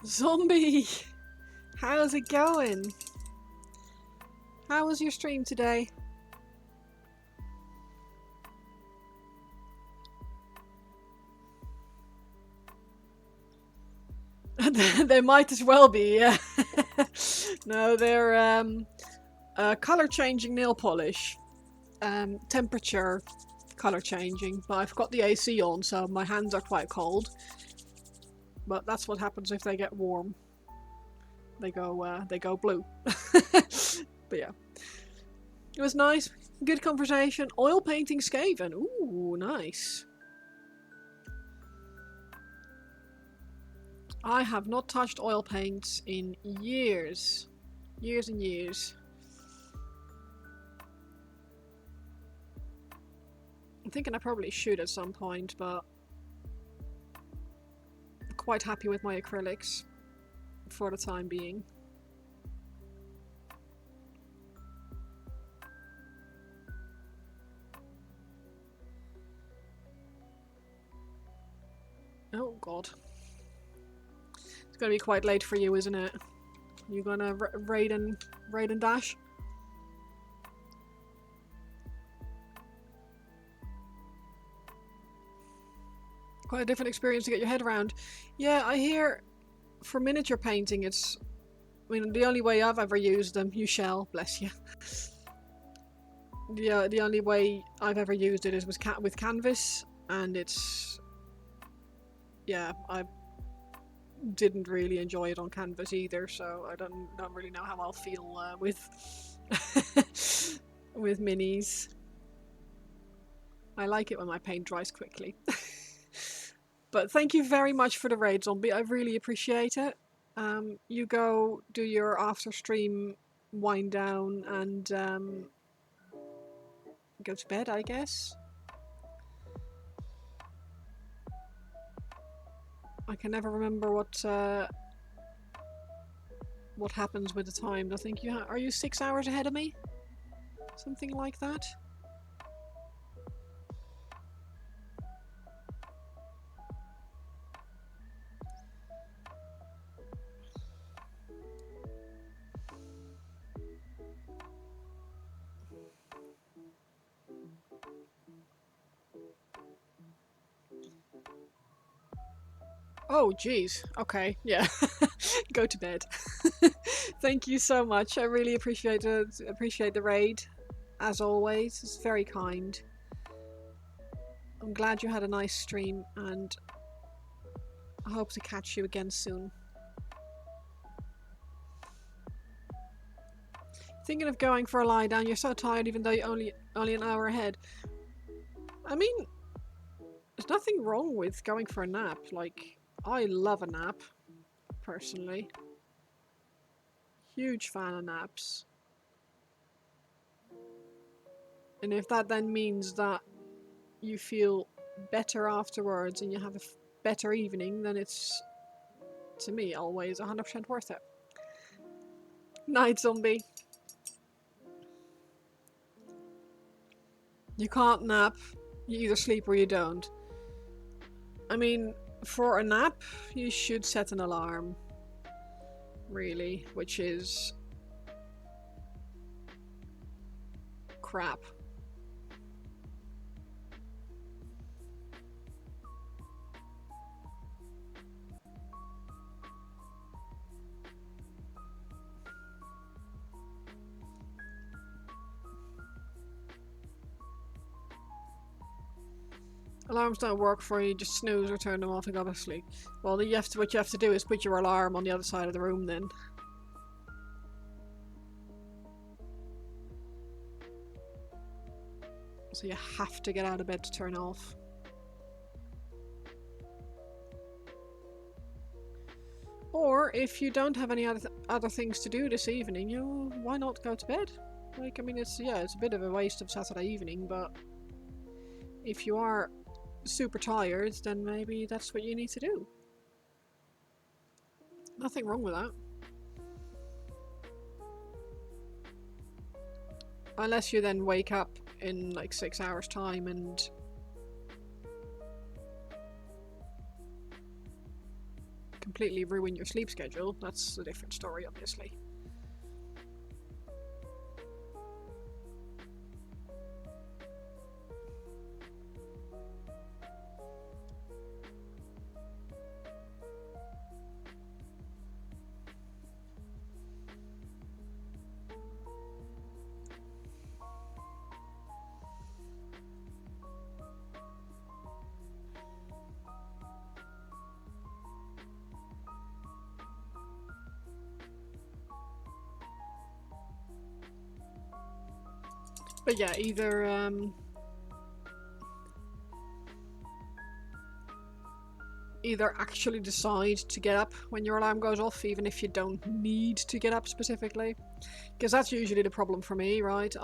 Zombie! How's it going? How was your stream today? They might as well be, yeah. No, they're color changing nail polish. Temperature color changing, but I've got the AC on, so my hands are quite cold. But that's what happens if they get warm. They go blue. But yeah. It was nice. Good conversation. Oil painting Skaven. Ooh, nice. I have not touched oil paints in years. Years and years. I'm thinking I probably should at some point, but I'm quite happy with my acrylics for the time being. Oh god. It's gonna be quite late for you, isn't it? You gonna raid and dash? Quite a different experience to get your head around. Yeah, I hear for miniature painting it's... I mean, the only way I've ever used them... You shall, bless you. The only way I've ever used it is with canvas, and it's... Yeah, I didn't really enjoy it on canvas either, so I don't really know how I'll feel with with minis. I like it when my paint dries quickly. But thank you very much for the raid, Zombie. I really appreciate it. You go do your after stream wind down and go to bed, I guess. I can never remember what happens with the time. I think are you 6 hours ahead of me? Something like that. Oh, geez. Okay, yeah. Go to bed. Thank you so much. I really appreciate the raid. As always, it's very kind. I'm glad you had a nice stream, and I hope to catch you again soon. Thinking of going for a lie down. You're so tired, even though you're only an hour ahead. I mean, there's nothing wrong with going for a nap. Like, I love a nap, personally. Huge fan of naps. And if that then means that you feel better afterwards and you have a better evening, then it's, to me, always 100% worth it. Night, Zombie. You can't nap. You either sleep or you don't. I mean, for a nap, you should set an alarm. Really, which is crap. Alarms don't work for you, just snooze or turn them off and go back to sleep. Well, what you have to do is put your alarm on the other side of the room then. So you have to get out of bed to turn off. Or if you don't have any other things to do this evening, why not go to bed? Like, I mean, it's a bit of a waste of Saturday evening, but if you are super tired, then maybe that's what you need to do. Nothing wrong with that. Unless you then wake up in like 6 hours time and completely ruin your sleep schedule, that's a different story, obviously. But yeah, either actually decide to get up when your alarm goes off, even if you don't need to get up specifically. Because that's usually the problem for me, right?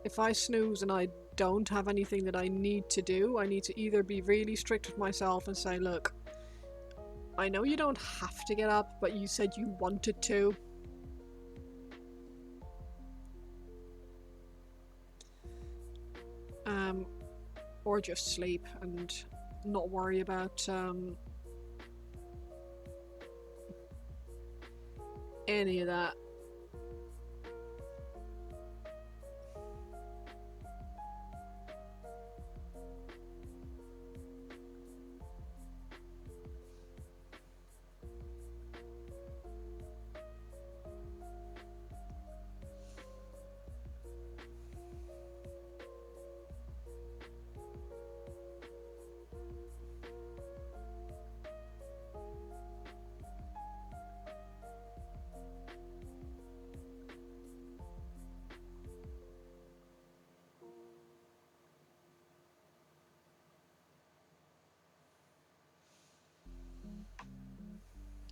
If I snooze and I don't have anything that I need to do, I need to either be really strict with myself and say, look, I know you don't have to get up, but you said you wanted to. Or just sleep and not worry about any of that.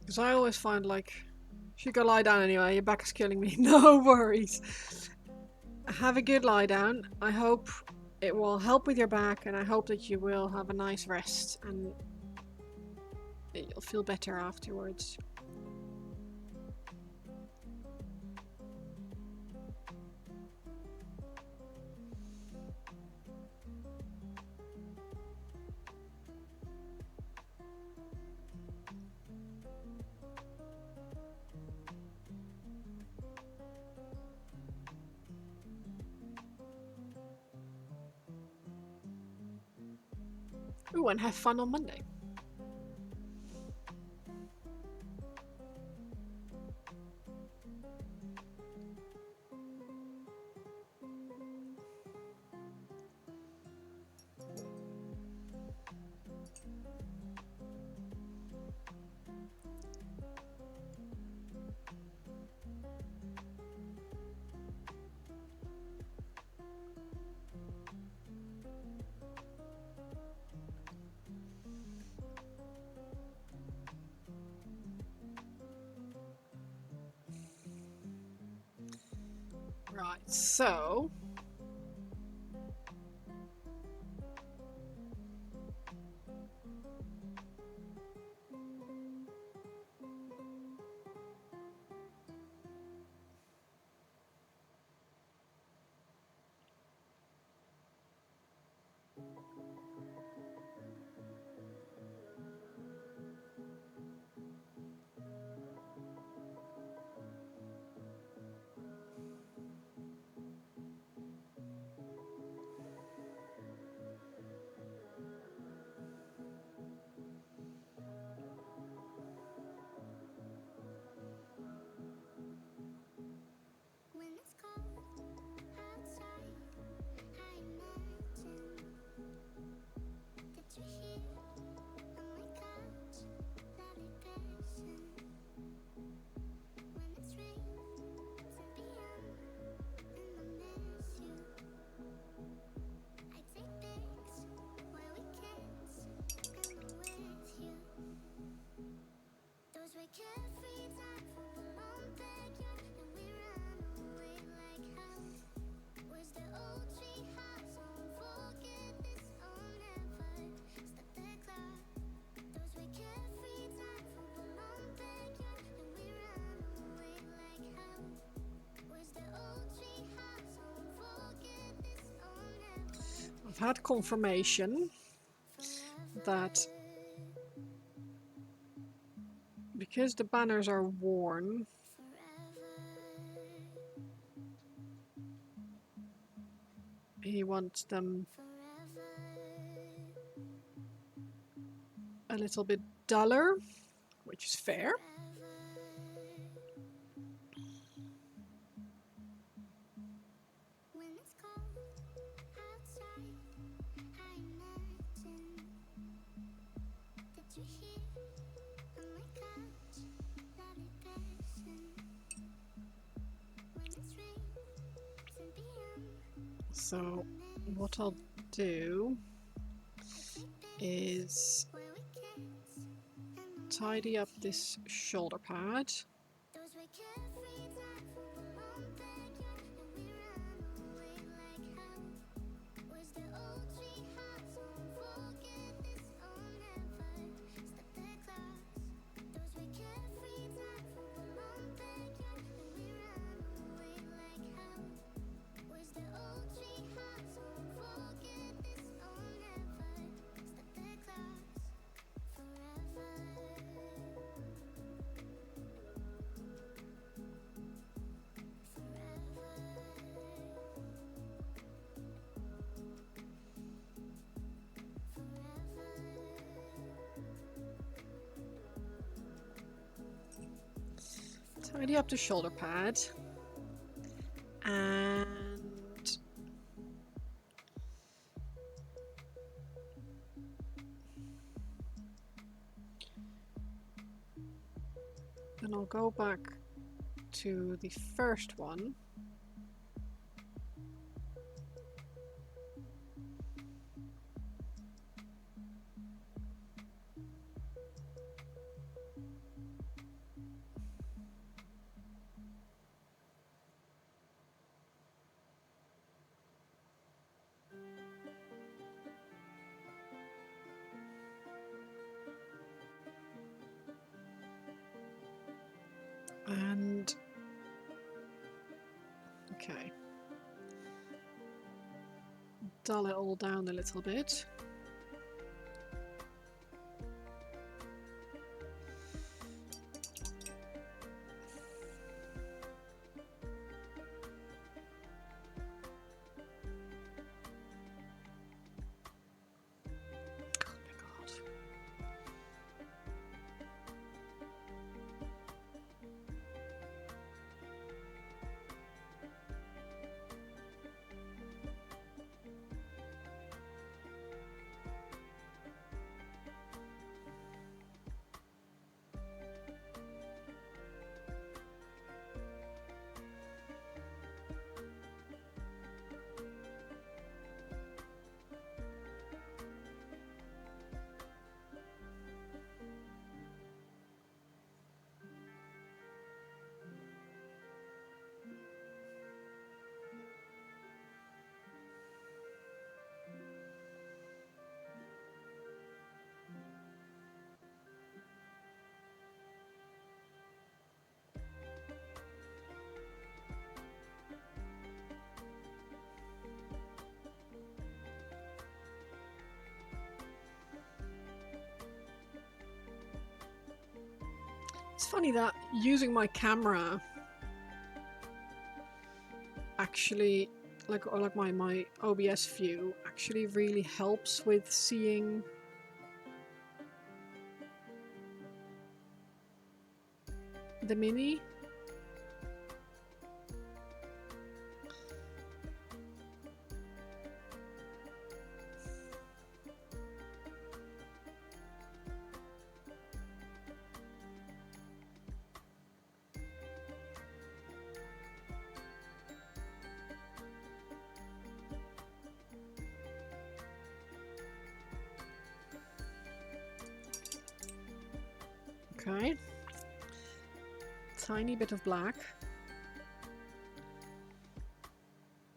Because I always find, like, you go lie down anyway, your back is killing me, no worries. Have a good lie down. I hope it will help with your back, and I hope that you will have a nice rest and you'll feel better afterwards. Ooh, and have fun on Monday. Right, so I've had confirmation that because the banners are worn, he wants them a little bit duller, which is fair. So what I'll do is tidy up this shoulder pad. Tidy up the shoulder pad. And then I'll go back to the first one. And okay, dull it all down a little bit. It's funny that using my camera actually, like my OBS view actually really helps with seeing the mini. Okay. Tiny bit of black.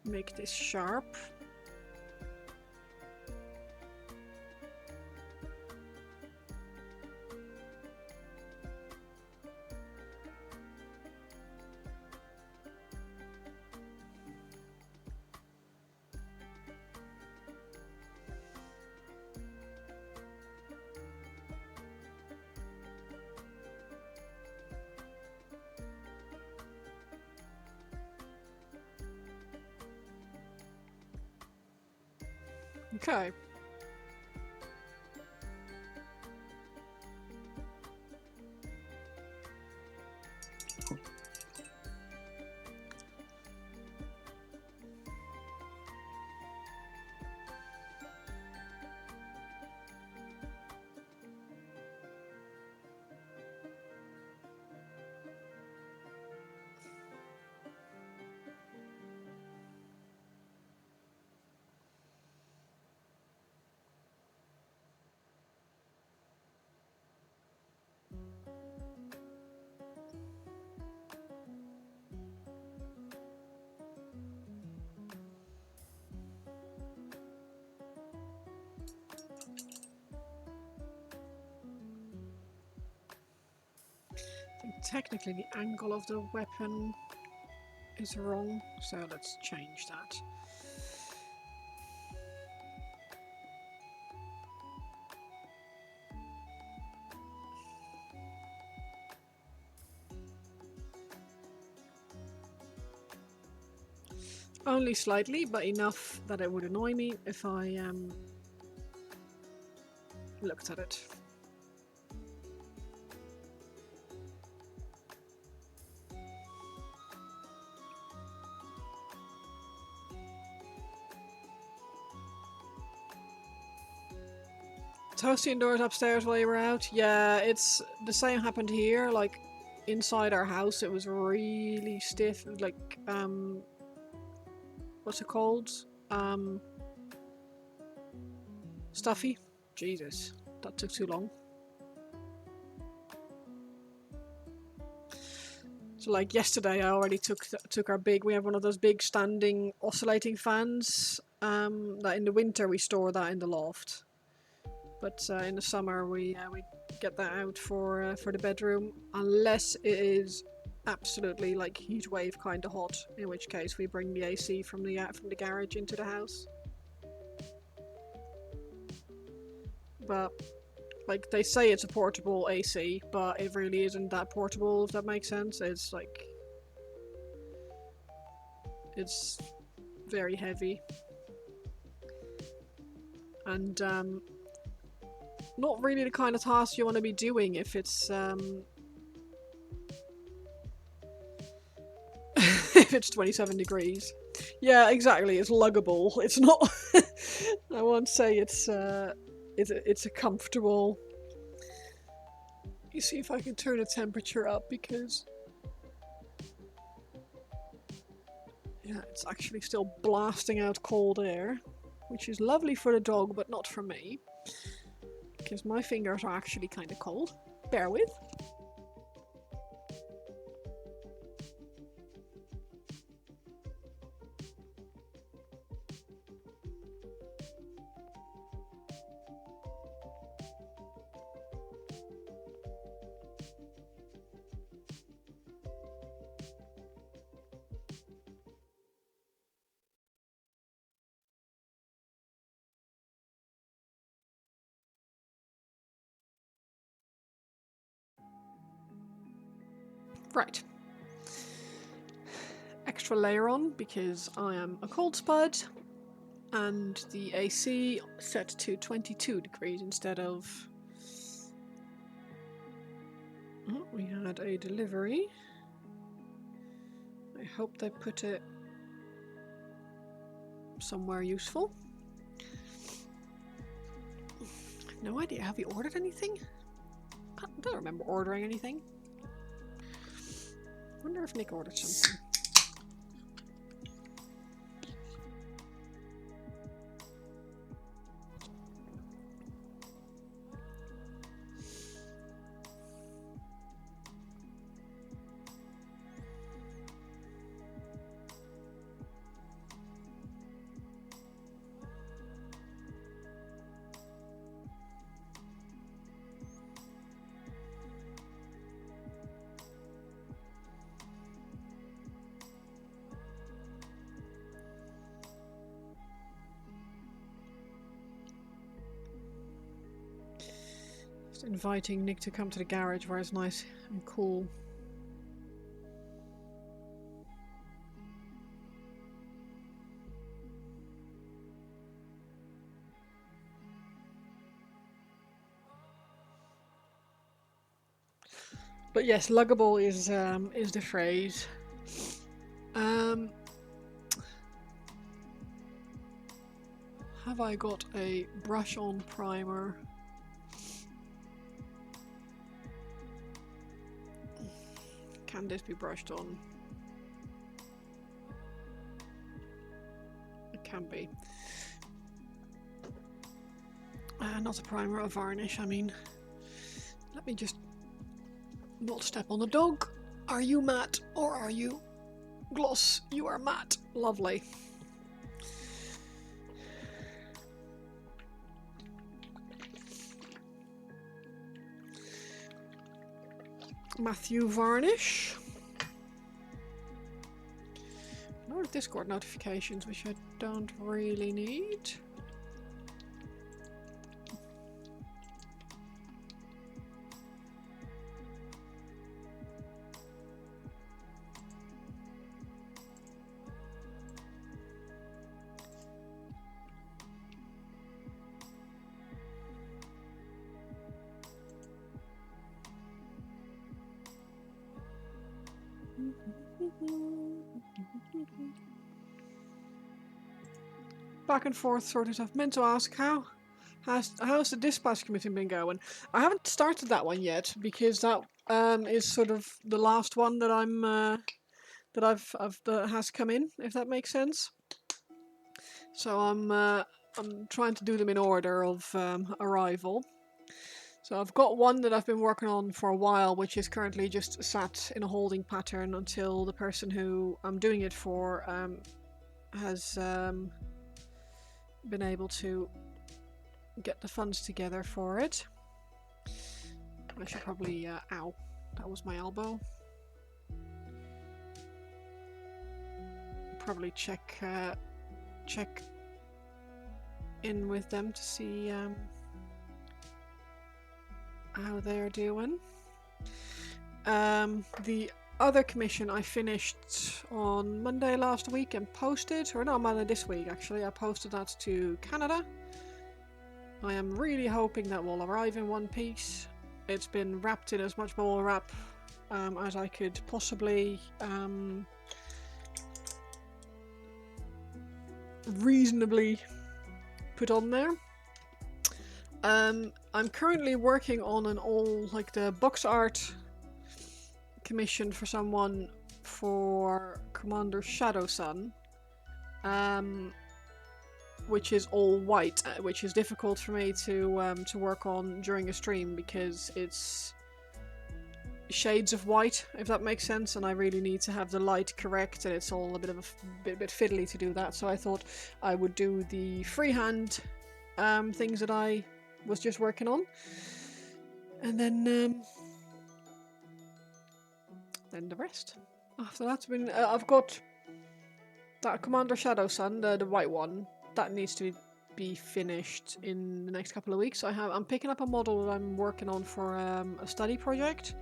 Make this sharp. Okay. I think technically the angle of the weapon is wrong, so let's change that. Only slightly, but enough that it would annoy me if I looked at it. Toasty indoors upstairs while you were out? Yeah, it's the same happened here. Like, inside our house, it was really stiff. Like, what's it called? Stuffy? Jesus, that took too long. So, like, yesterday I already took our big, we have one of those big standing oscillating fans, that in the winter we store that in the loft. But in the summer we get that out for the bedroom, unless it is absolutely like heat wave kind of hot, in which case we bring the AC from the garage into the house. But like they say it's a portable AC, but it really isn't that portable, if that makes sense. It's like it's very heavy and not really the kind of task you want to be doing if it's if it's 27 degrees. Yeah, exactly. It's luggable. It's not. I won't say it's a comfortable. You see if I can turn the temperature up because yeah, it's actually still blasting out cold air, which is lovely for the dog, but not for me because my fingers are actually kind of cold. Bear with. Right. Extra layer on because I am a cold spud and the AC set to 22 degrees instead of... Oh, we had a delivery. I hope they put it somewhere useful. I have no idea. Have you ordered anything? I don't remember ordering anything. I wonder if Nick ordered something. Just inviting Nick to come to the garage where it's nice and cool. But yes, luggable is the phrase. Have I got a brush on primer? Can this be brushed on? It can be. Not a primer, a varnish, I mean. Let me just not step on the dog. Are you matte or are you gloss? You are matte. Lovely. Matthew varnish. No Discord notifications, which I don't really need. Back and forth sort of stuff. Meant to ask how's the dispatch committee been going? I haven't started that one yet because that is sort of the last one that that has come in, if that makes sense. So I'm trying to do them in order of arrival. So I've got one that I've been working on for a while, which is currently just sat in a holding pattern until the person who I'm doing it for has been able to get the funds together for it. I should probably, ow, that was my elbow. Probably check in with them to see how they're doing. The other commission I finished on Monday last week and posted, or no, Monday this week actually. I posted that to Canada. I am really hoping that will arrive in one piece. It's been wrapped in as much bubble wrap as I could possibly reasonably put on there. I'm currently working on an the box art commission for someone for Commander Shadowsun, which is all white, which is difficult for me to work on during a stream because it's shades of white, if that makes sense, and I really need to have the light correct, and it's all a bit fiddly to do that. So I thought I would do the freehand things that I was just working on, and then the rest. After that's been, I've got that Commander Shadowsun, the white one, that needs to be finished in the next couple of weeks. I'm picking up a model that I'm working on for a study project.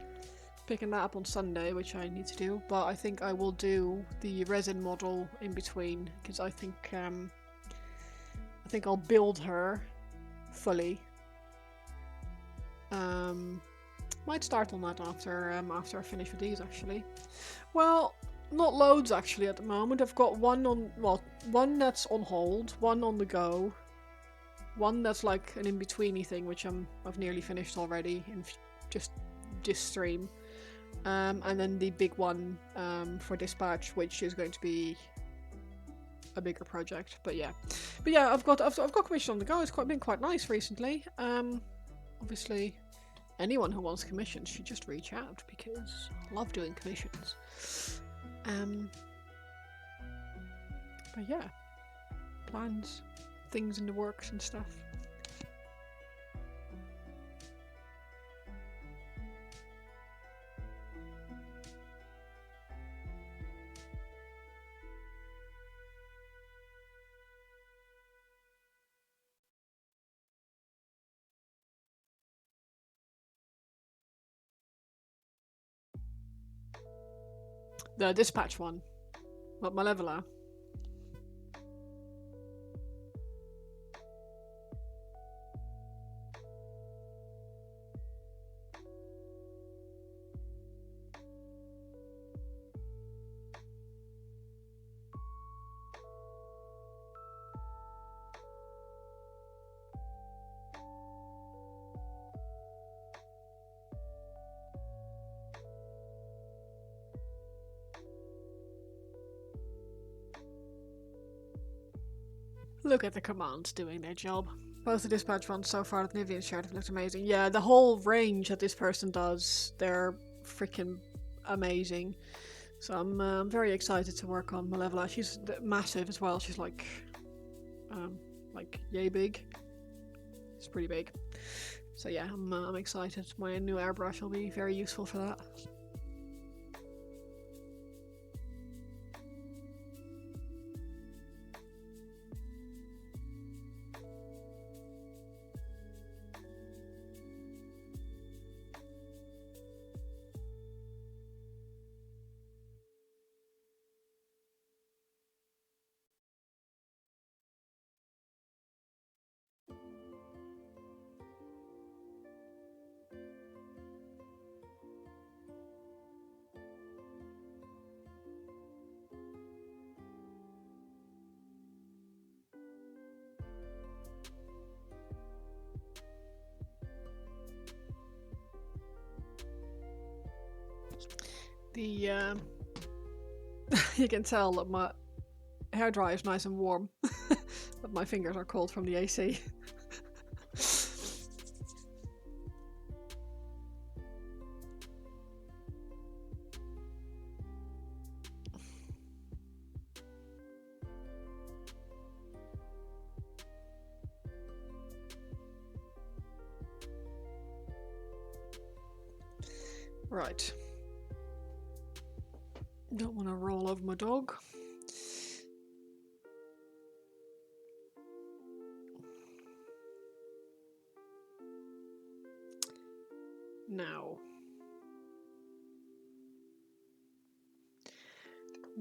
Picking that up on Sunday, which I need to do, but I think I will do the resin model in between because I think I'll build her fully. Might start on that after I finish with these actually. Well, not loads actually at the moment. I've got one that's on hold, one on the go, one that's like an in-betweeny thing, which I've nearly finished already in just this stream. And then the big one for dispatch, which is going to be a bigger project. But yeah, I've got commission on the go. It's been quite nice recently. Obviously, anyone who wants commissions should just reach out because I love doing commissions. But yeah, plans, things in the works and stuff. The dispatch one. What, my leveler? Look at the commands doing their job. Both the dispatch ones so far that Nivian shared have looked amazing. Yeah, the whole range that this person does, they're freaking amazing. So I'm very excited to work on Malevola. She's massive as well. She's like yay big. It's pretty big. So yeah, I'm excited. My new airbrush will be very useful for that. The you can tell that my hairdryer is nice and warm, but my fingers are cold from the AC. Right. Don't want to roll over my dog. Now.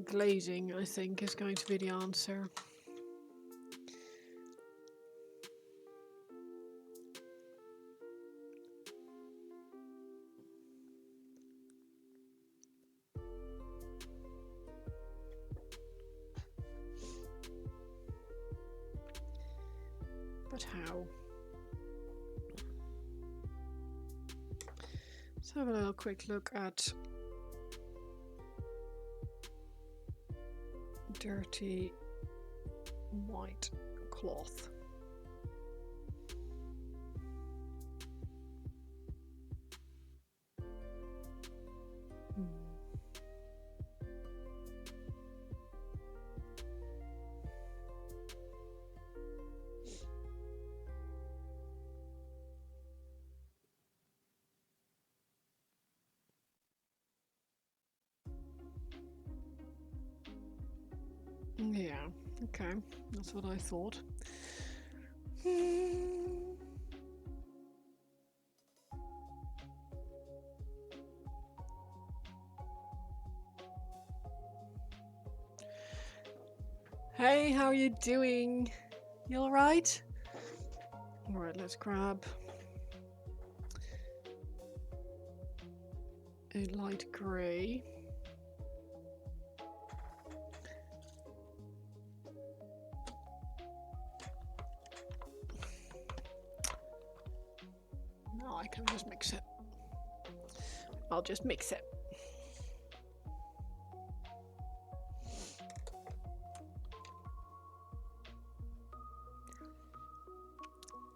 Glazing, I think, is going to be the answer. But how? Let's have a little quick look at dirty white cloth. Yeah, okay, that's what I thought. Hey, how are you doing? You alright? Alright, let's grab a light grey. No, I can just mix it. I'll just mix it.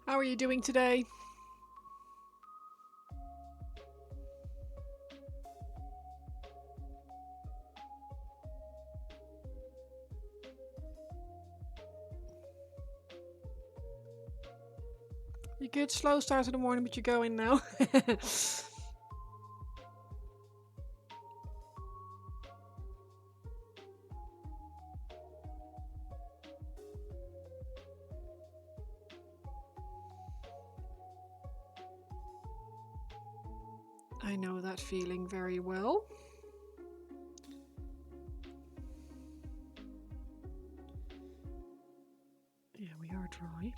How are you doing today? You good? Slow start in the morning, but you're going now. I know that feeling very well. Yeah, we are dry.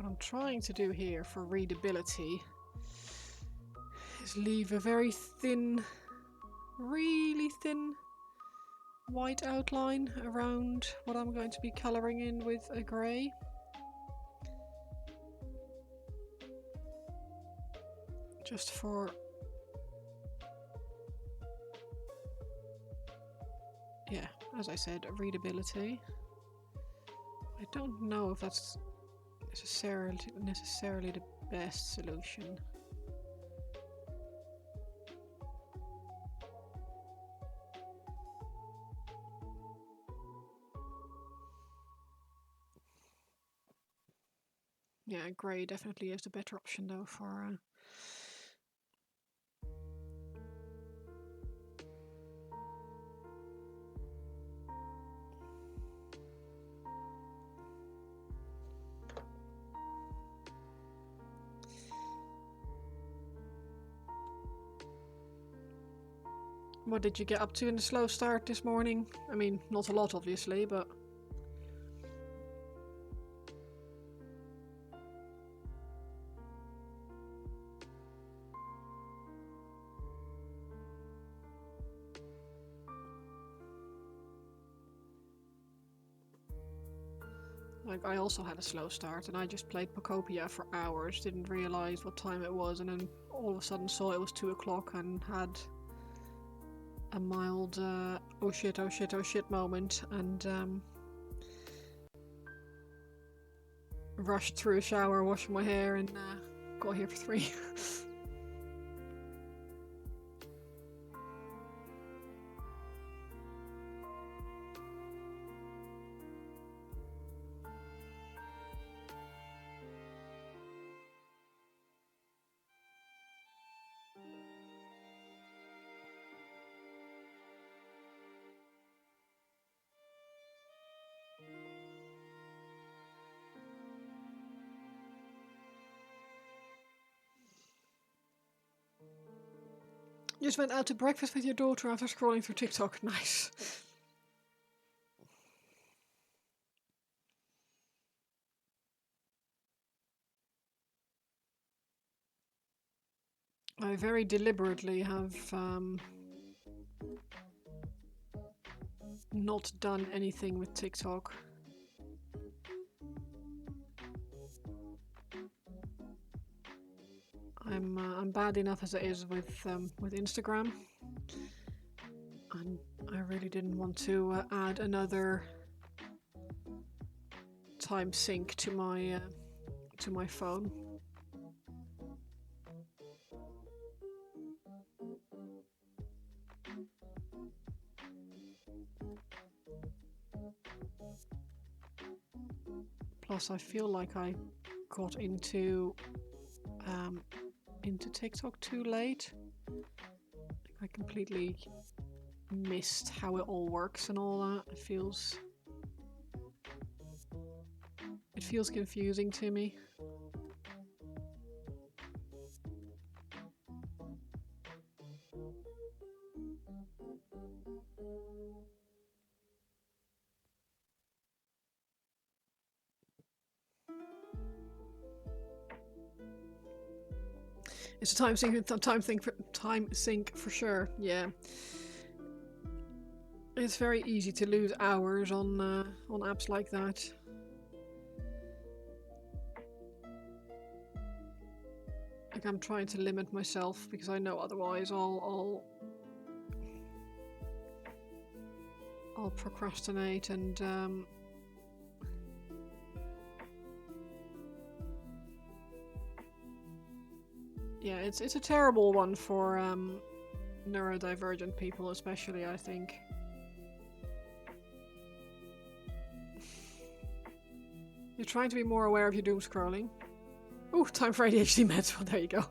I'm trying to do here for readability is leave a very thin, really thin white outline around what I'm going to be colouring in with a grey. Just for, yeah, as I said, readability. I don't know if that's necessarily the best solution. Yeah, grey definitely is the better option though for What did you get up to in the slow start this morning? I mean, not a lot obviously, but... Like, I also had a slow start and I just played Pocopia for hours, didn't realise what time it was, and then all of a sudden saw it was 2 o'clock and had a mild oh shit, oh shit, oh shit moment, and rushed through a shower, washing my hair, and got here for 3. Just went out to breakfast with your daughter after scrolling through TikTok. Nice. I very deliberately have not done anything with TikTok. I'm bad enough as it is with Instagram, and I really didn't want to add another time sync to my phone. Plus, I feel like I got into TikTok too late. I completely missed how it all works and all that. It feels confusing to me. It's a time sync for sure. Yeah, it's very easy to lose hours on apps like that. Like, I'm trying to limit myself because I know otherwise I'll procrastinate and yeah, it's a terrible one for neurodivergent people, especially, I think. You're trying to be more aware of your doom scrolling. Ooh, time for ADHD meds. Well, there you go.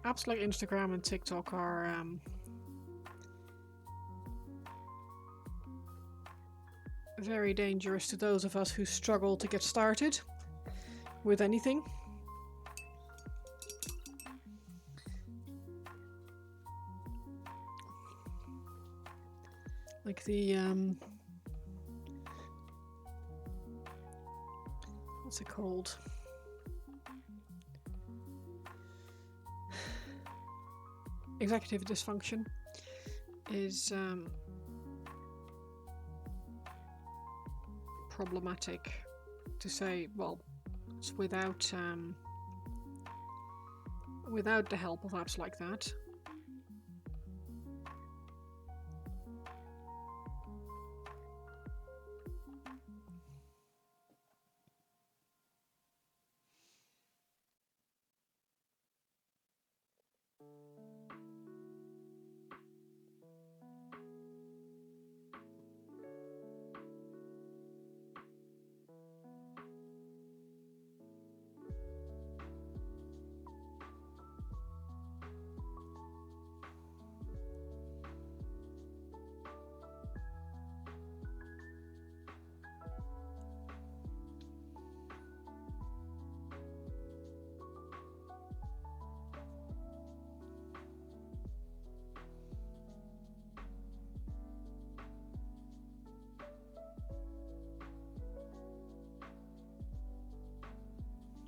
apps like Instagram and TikTok are very dangerous to those of us who struggle to get started with anything. Like the what's it called? Executive dysfunction is problematic, to say. Well, it's without the help of apps like that.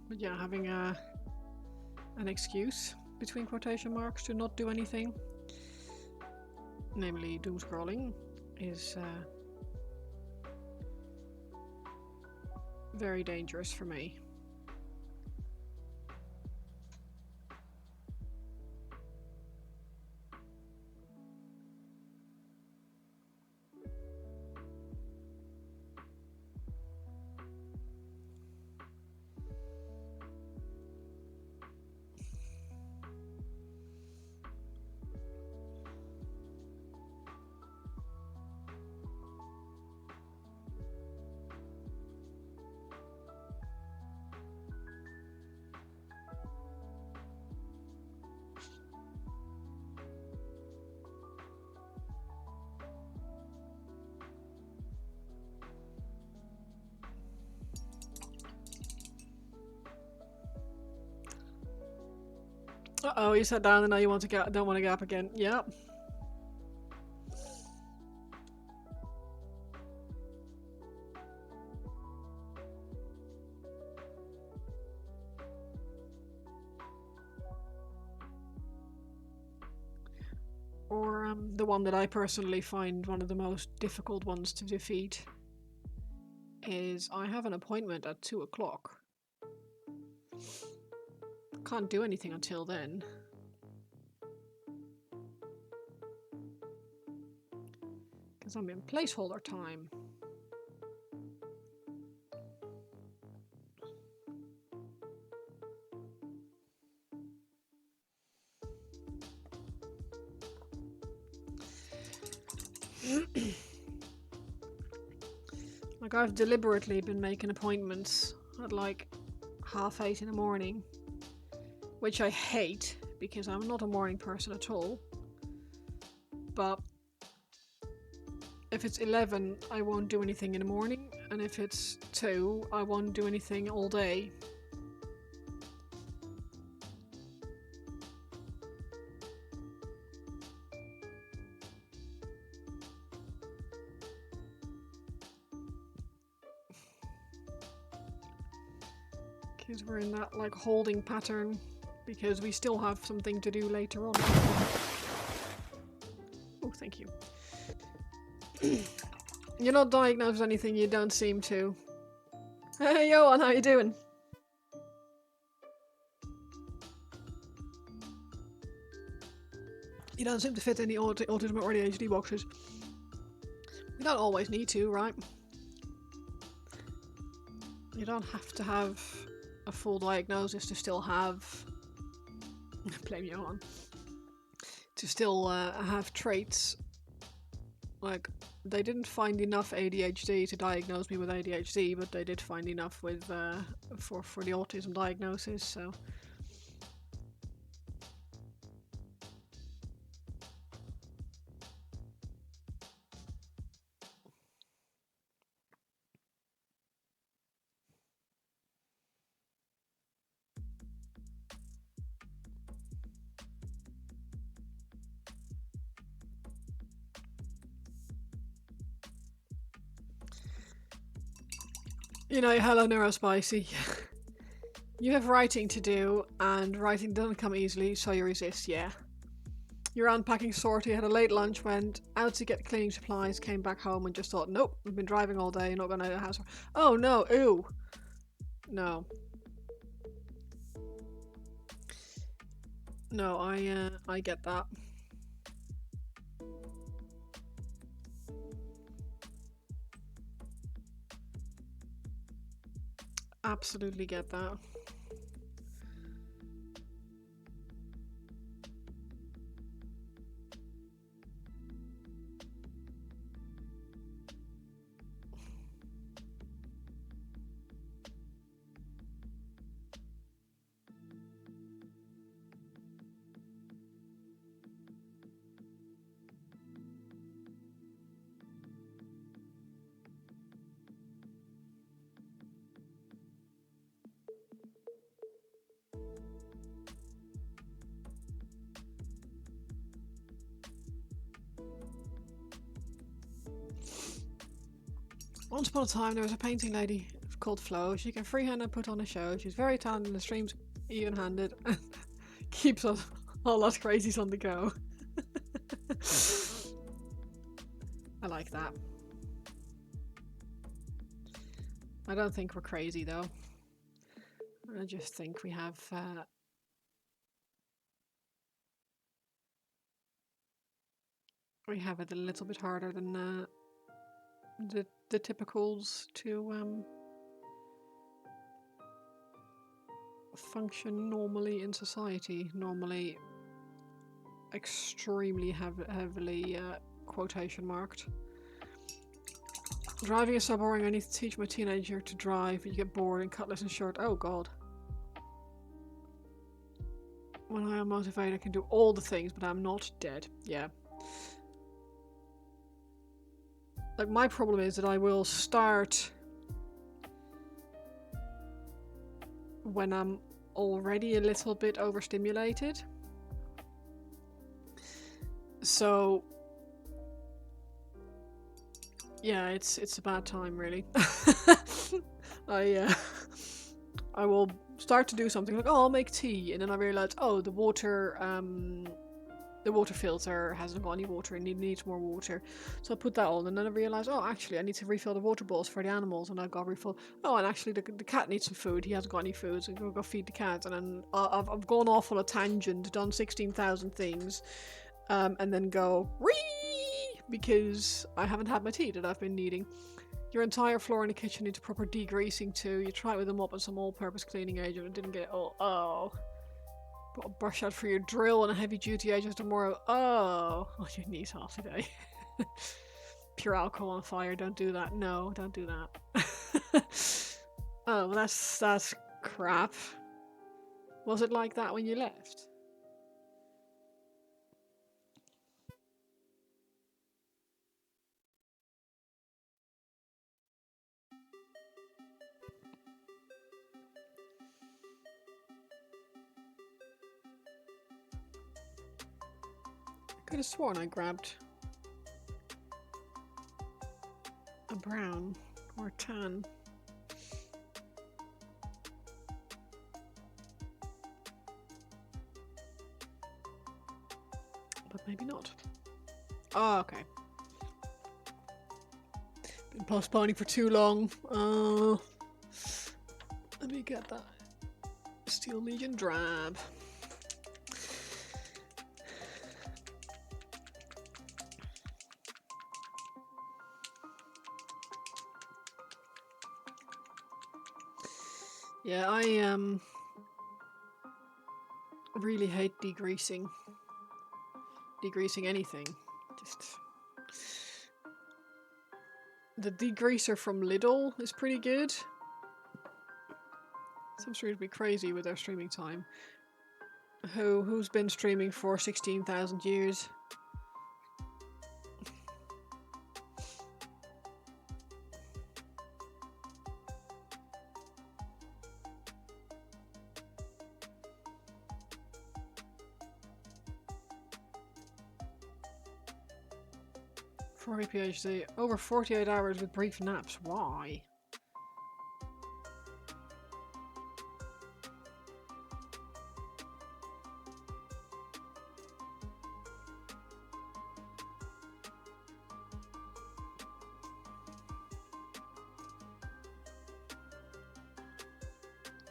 But yeah, having an excuse between quotation marks to not do anything, namely doom scrolling, is very dangerous for me. Uh-oh, you sat down and now you want to don't want to get up again. Yep. Or the one that I personally find one of the most difficult ones to defeat is I have an appointment at 2 o'clock. Can't do anything until then. Because I'm in placeholder time. Like, I've deliberately been making appointments at like 8:30 in the morning, which I hate because I'm not a morning person at all. But if it's 11, I won't do anything in the morning, and if it's 2, I won't do anything all day. Because we're in that like holding pattern, because we still have something to do later on. Oh, thank you. You're not diagnosed with anything, you don't seem to. Hey, Johan, how you doing? You don't seem to fit any autism or ADHD boxes. You don't always need to, right? You don't have to have a full diagnosis to still have... blame Johan. To still have traits. Like, they didn't find enough ADHD to diagnose me with ADHD, but they did find enough with for the autism diagnosis, so... You know, hello Neurospicy. You have writing to do, and writing doesn't come easily, so you resist, yeah. You're unpacking sortie, had a late lunch, went out to get cleaning supplies, came back home and just thought, nope, I've been driving all day, not gonna house. Oh no, ew. No. No, I get that. Absolutely get that. Once upon a time, there was a painting lady called Flo. She can freehand and put on a show. She's very talented in the streams, even-handed, and keeps us all us crazies on the go. I like that. I don't think we're crazy though. I just think we have it a little bit harder than the typicals to function normally in society. Normally extremely heavily quotation marked. Driving is so boring. I need to teach my teenager to drive. You get bored and cutlass and short. Oh god. When I am motivated, I can do all the things, but I'm not dead. Yeah. Like, my problem is that I will start when I'm already a little bit overstimulated. So yeah, it's a bad time really. I will start to do something like, oh, I'll make tea, and then I realize, oh, the water filter hasn't got any water and it needs more water. So I put that on, and then I realize, oh, actually I need to refill the water bowls for the animals, and I've got to refill. Oh, and actually the cat needs some food. He hasn't got any food, so I'm gonna go feed the cat. And then I've gone off on a tangent, done 16,000 things, and then go because I haven't had my tea that I've been needing. Your entire floor in the kitchen needs proper degreasing too. You try it with a mop and some all-purpose cleaning agent and didn't get it all. Oh. Got a brush out for your drill and a heavy-duty agent tomorrow. Oh. Oh, your knees half a day. Pure alcohol on fire. Don't do that. No, don't do that. Oh, well, that's crap. Was it like that when you left? I could have sworn I grabbed a brown or tan. But maybe not. Oh, okay. Been postponing for too long. Let me get that Steel Legion drab. Yeah, I really hate degreasing. Degreasing anything. Just the degreaser from Lidl is pretty good. Some streamers be crazy with their streaming time. Who's been streaming for 16,000 years? For a PhD, over 48 hours with brief naps. Why?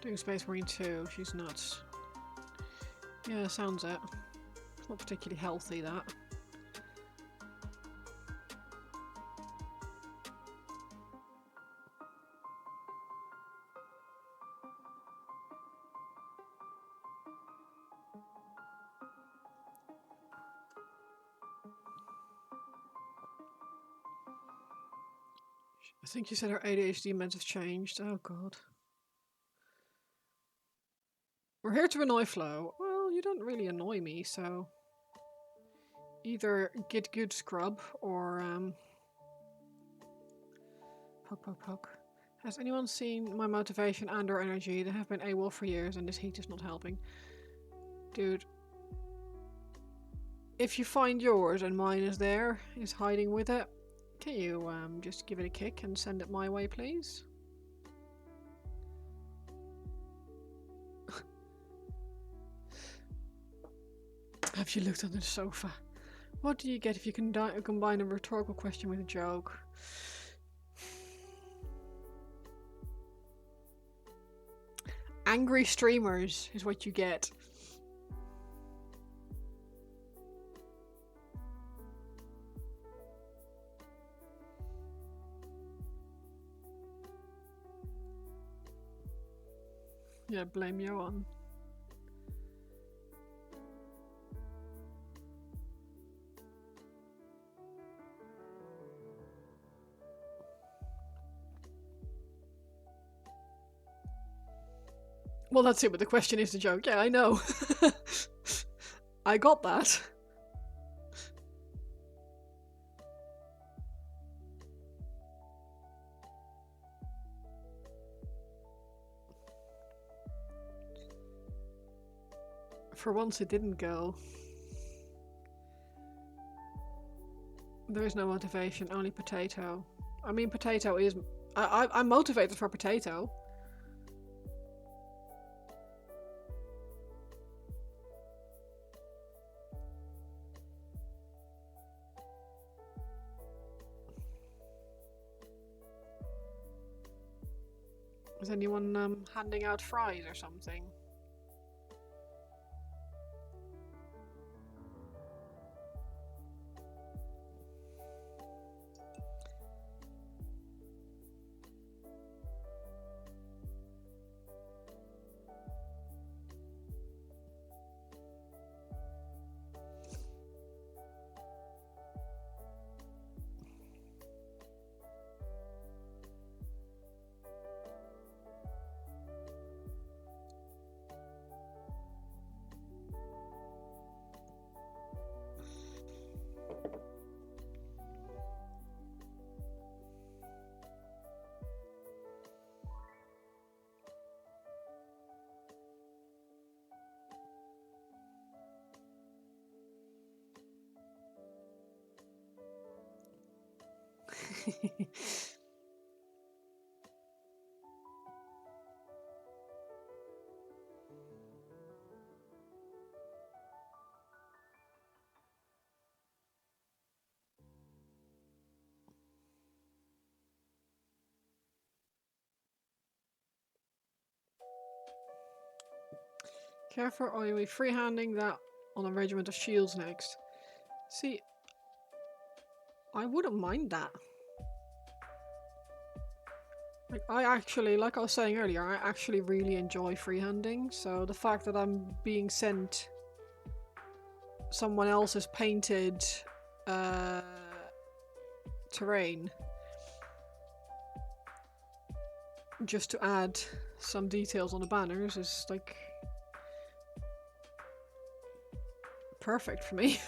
Doing Space Marine 2, she's nuts. Yeah, sounds it. It's not particularly healthy, that. I think you said her ADHD meds have changed. Oh god. We're here to annoy Flo. Well, you don't really annoy me, so... Either get good scrub, or poke poke poke. Has anyone seen my motivation and or energy? They have been AWOL for years and this heat is not helping. Dude. If you find yours and mine is hiding with it, can you just give it a kick and send it my way, please? Have you looked under the sofa? What do you get if you can combine a rhetorical question with a joke? Angry streamers is what you get. Yeah, blame you on. Well, that's it, but the question is the joke. Yeah, I know. I got that. For once it didn't go. There is no motivation, only potato. I mean, potato is... I'm motivated for potato. Is anyone handing out fries or something? Careful or you'll be freehanding that on a regiment of shields next. See, I wouldn't mind that. Like, I actually, like I was saying earlier, I actually really enjoy freehanding, so the fact that I'm being sent someone else's painted terrain just to add some details on the banners is like perfect for me.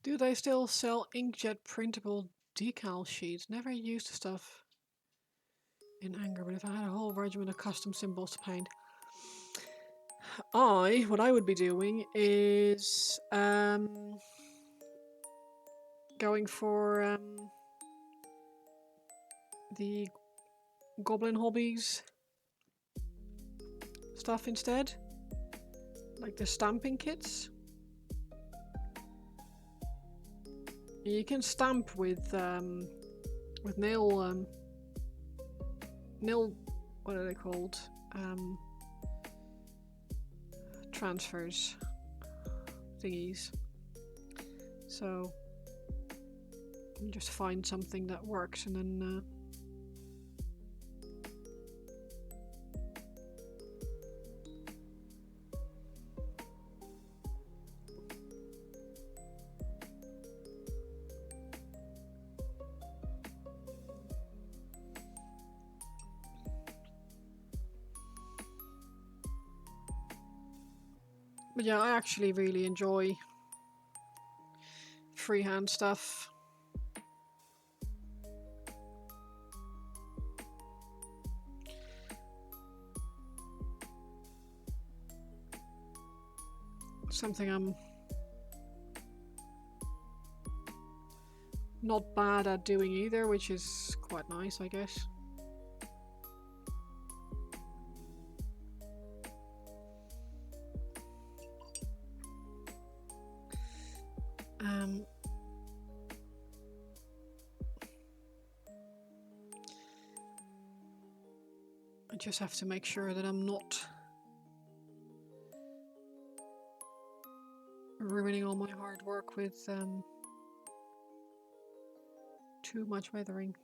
Do they still sell inkjet printable decal sheets? Never used the stuff in anger, but if I had a whole regiment of custom symbols to paint. What I would be doing is going for the Goblin Hobbies stuff instead, like the stamping kits. You can stamp with nail what are they called? Transfers thingies. So you just find something that works and then but yeah, I actually really enjoy freehand stuff. Something I'm not bad at doing either, which is quite nice, I guess. I just have to make sure that I'm not ruining all my hard work with too much weathering.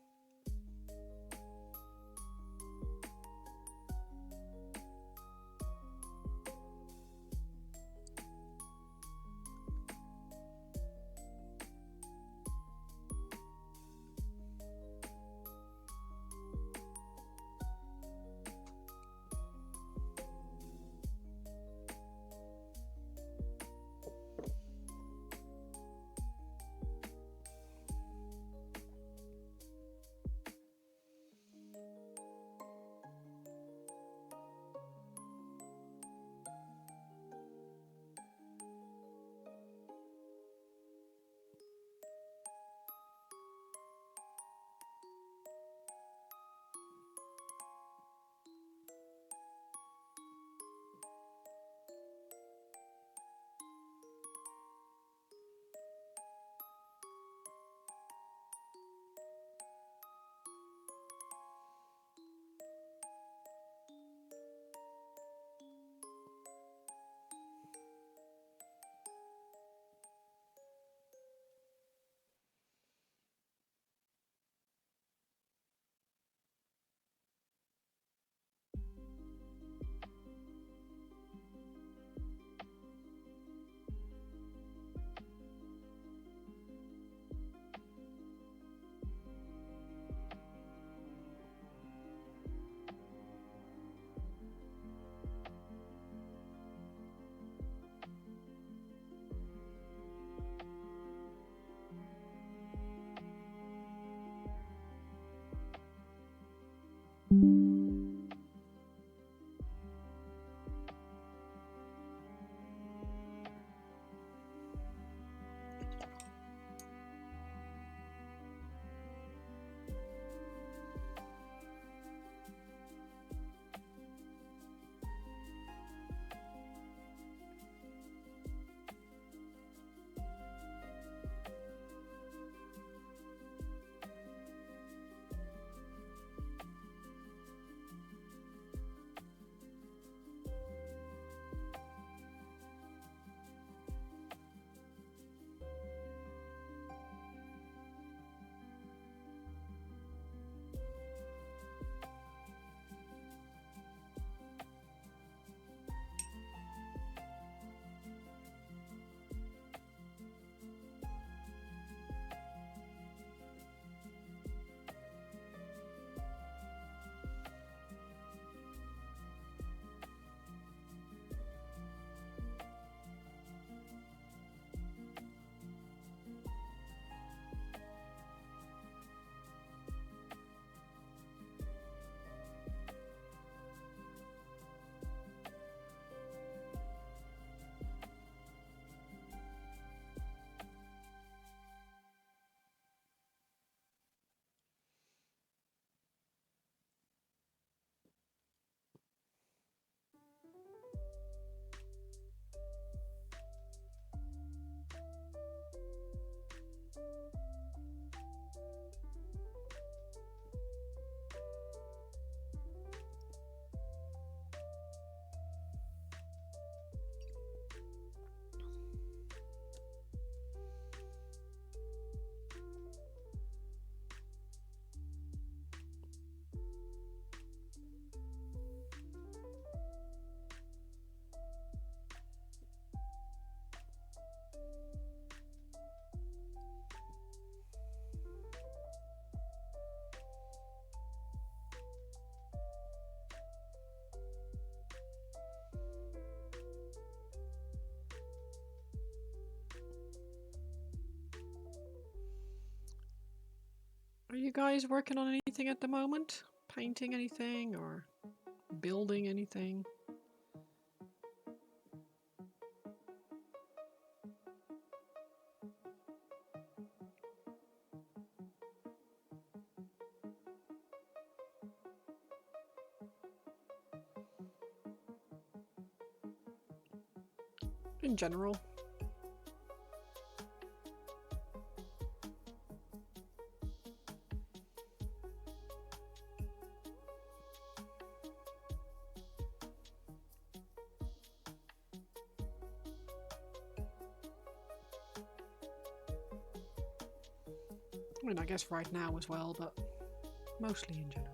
you guys working on anything at the moment? Painting anything or building anything? In general. I mean, I guess right now as well, but mostly in general.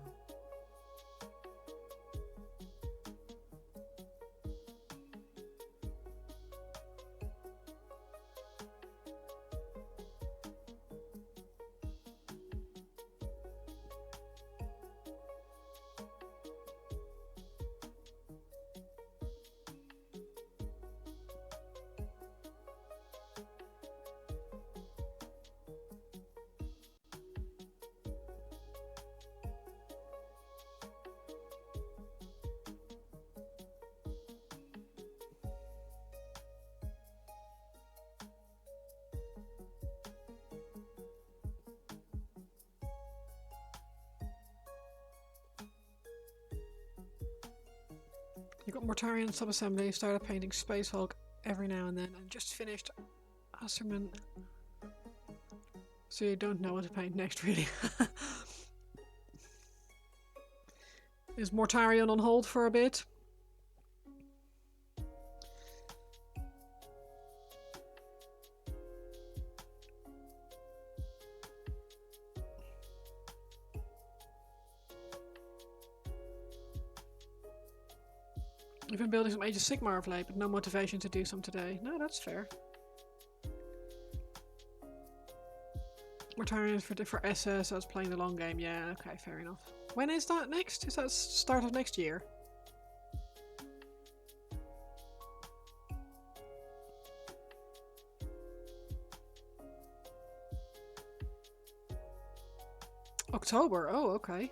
You got Mortarion subassembly, started painting Space Hulk every now and then, and just finished Asserman. So you don't know what to paint next, really. Is Mortarion on hold for a bit? You've been building some Age of Sigmar of late, but no motivation to do some today. No, that's fair. Mortarion for SS, so I was playing the long game. Yeah, okay, fair enough. When is that next? Is that start of next year? October, oh, okay.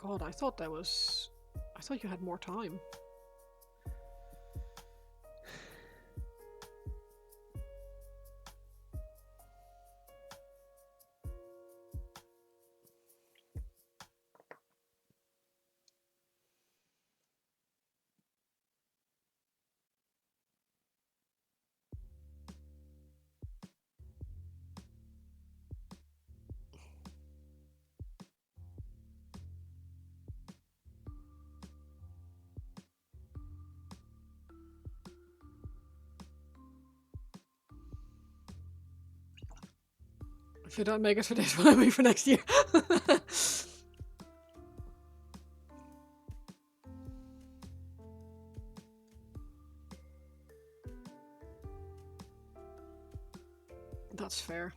God, I thought you had more time. If you don't make it for this one, I'll wait for next year. That's fair.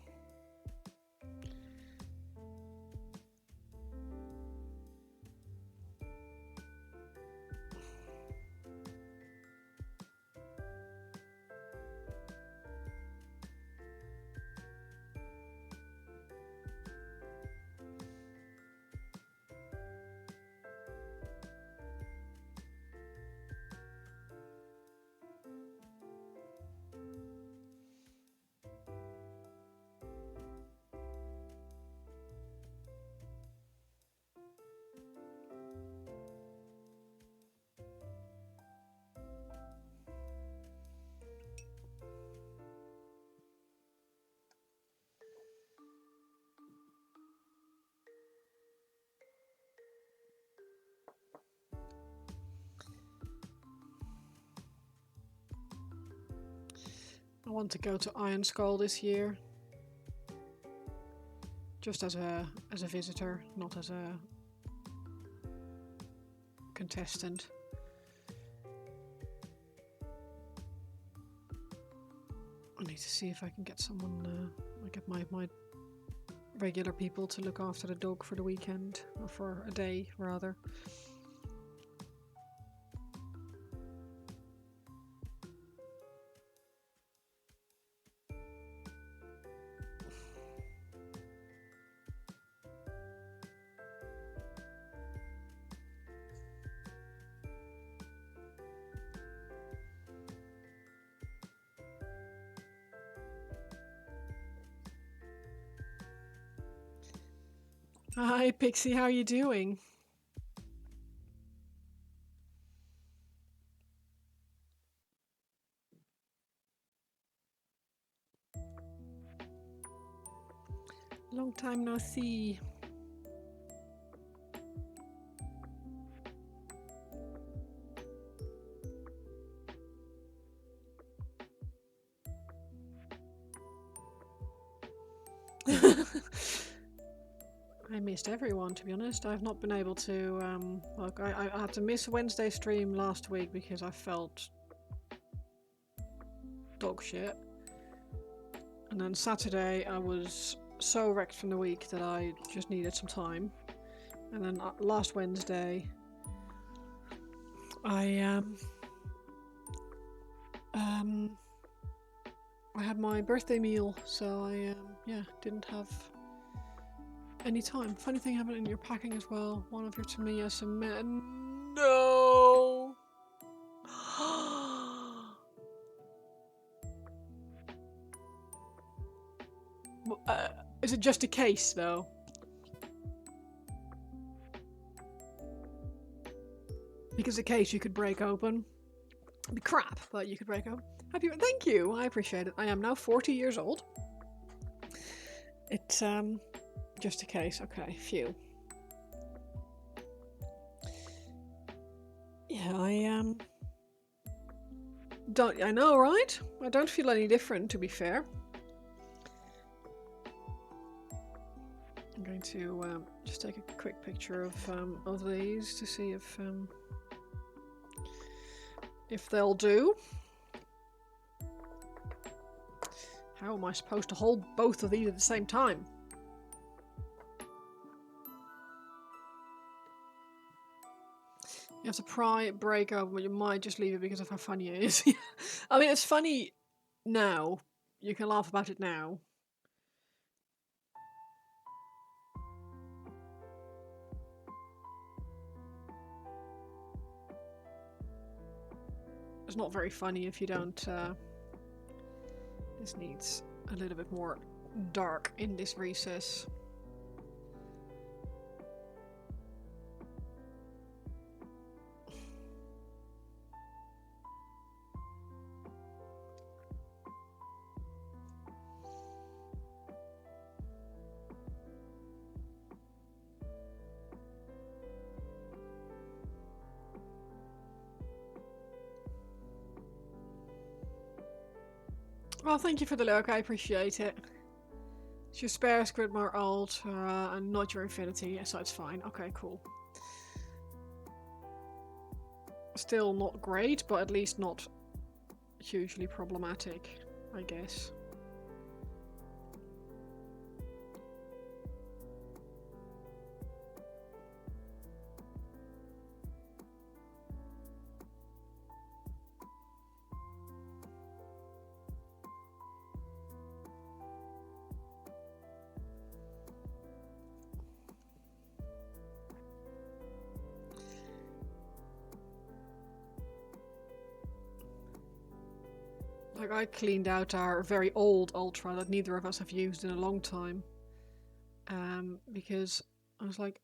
I want to go to Iron Skull this year. Just as a visitor, not as a contestant. I need to see if I can get someone, get my regular people to look after the dog for the weekend, or for a day rather. Hi, Pixie. How are you doing? Long time no see. I missed everyone, to be honest. I've not been able to, look, I had to miss Wednesday stream last week because I felt dog shit. And then Saturday, I was so wrecked from the week that I just needed some time. And then last Wednesday, I I had my birthday meal, so I yeah, didn't have any time. Funny thing happened in your packing as well. One of your Tamiya cement. No. Is it just a case though? Because a case you could break open. It'd be crap, but you could break open. Thank you. I appreciate it. I am now 40 years old. It's just a case. Okay, phew. Yeah, I don't. I know, right? I don't feel any different, to be fair. I'm going to just take a quick picture of these to see if they'll do. How am I supposed to hold both of these at the same time? You have to pry it, break open, but you might just leave it because of how funny it is. I mean, it's funny now. You can laugh about it now. It's not very funny if you don't. This needs a little bit more dark in this recess. Well, thank you for the look. I appreciate it. It's your spare Squidmar alt and not your Infinity, so it's fine. Okay, cool. Still not great, but at least not hugely problematic, I guess. Like, I cleaned out our very old Ultra that neither of us have used in a long time. Because I was like,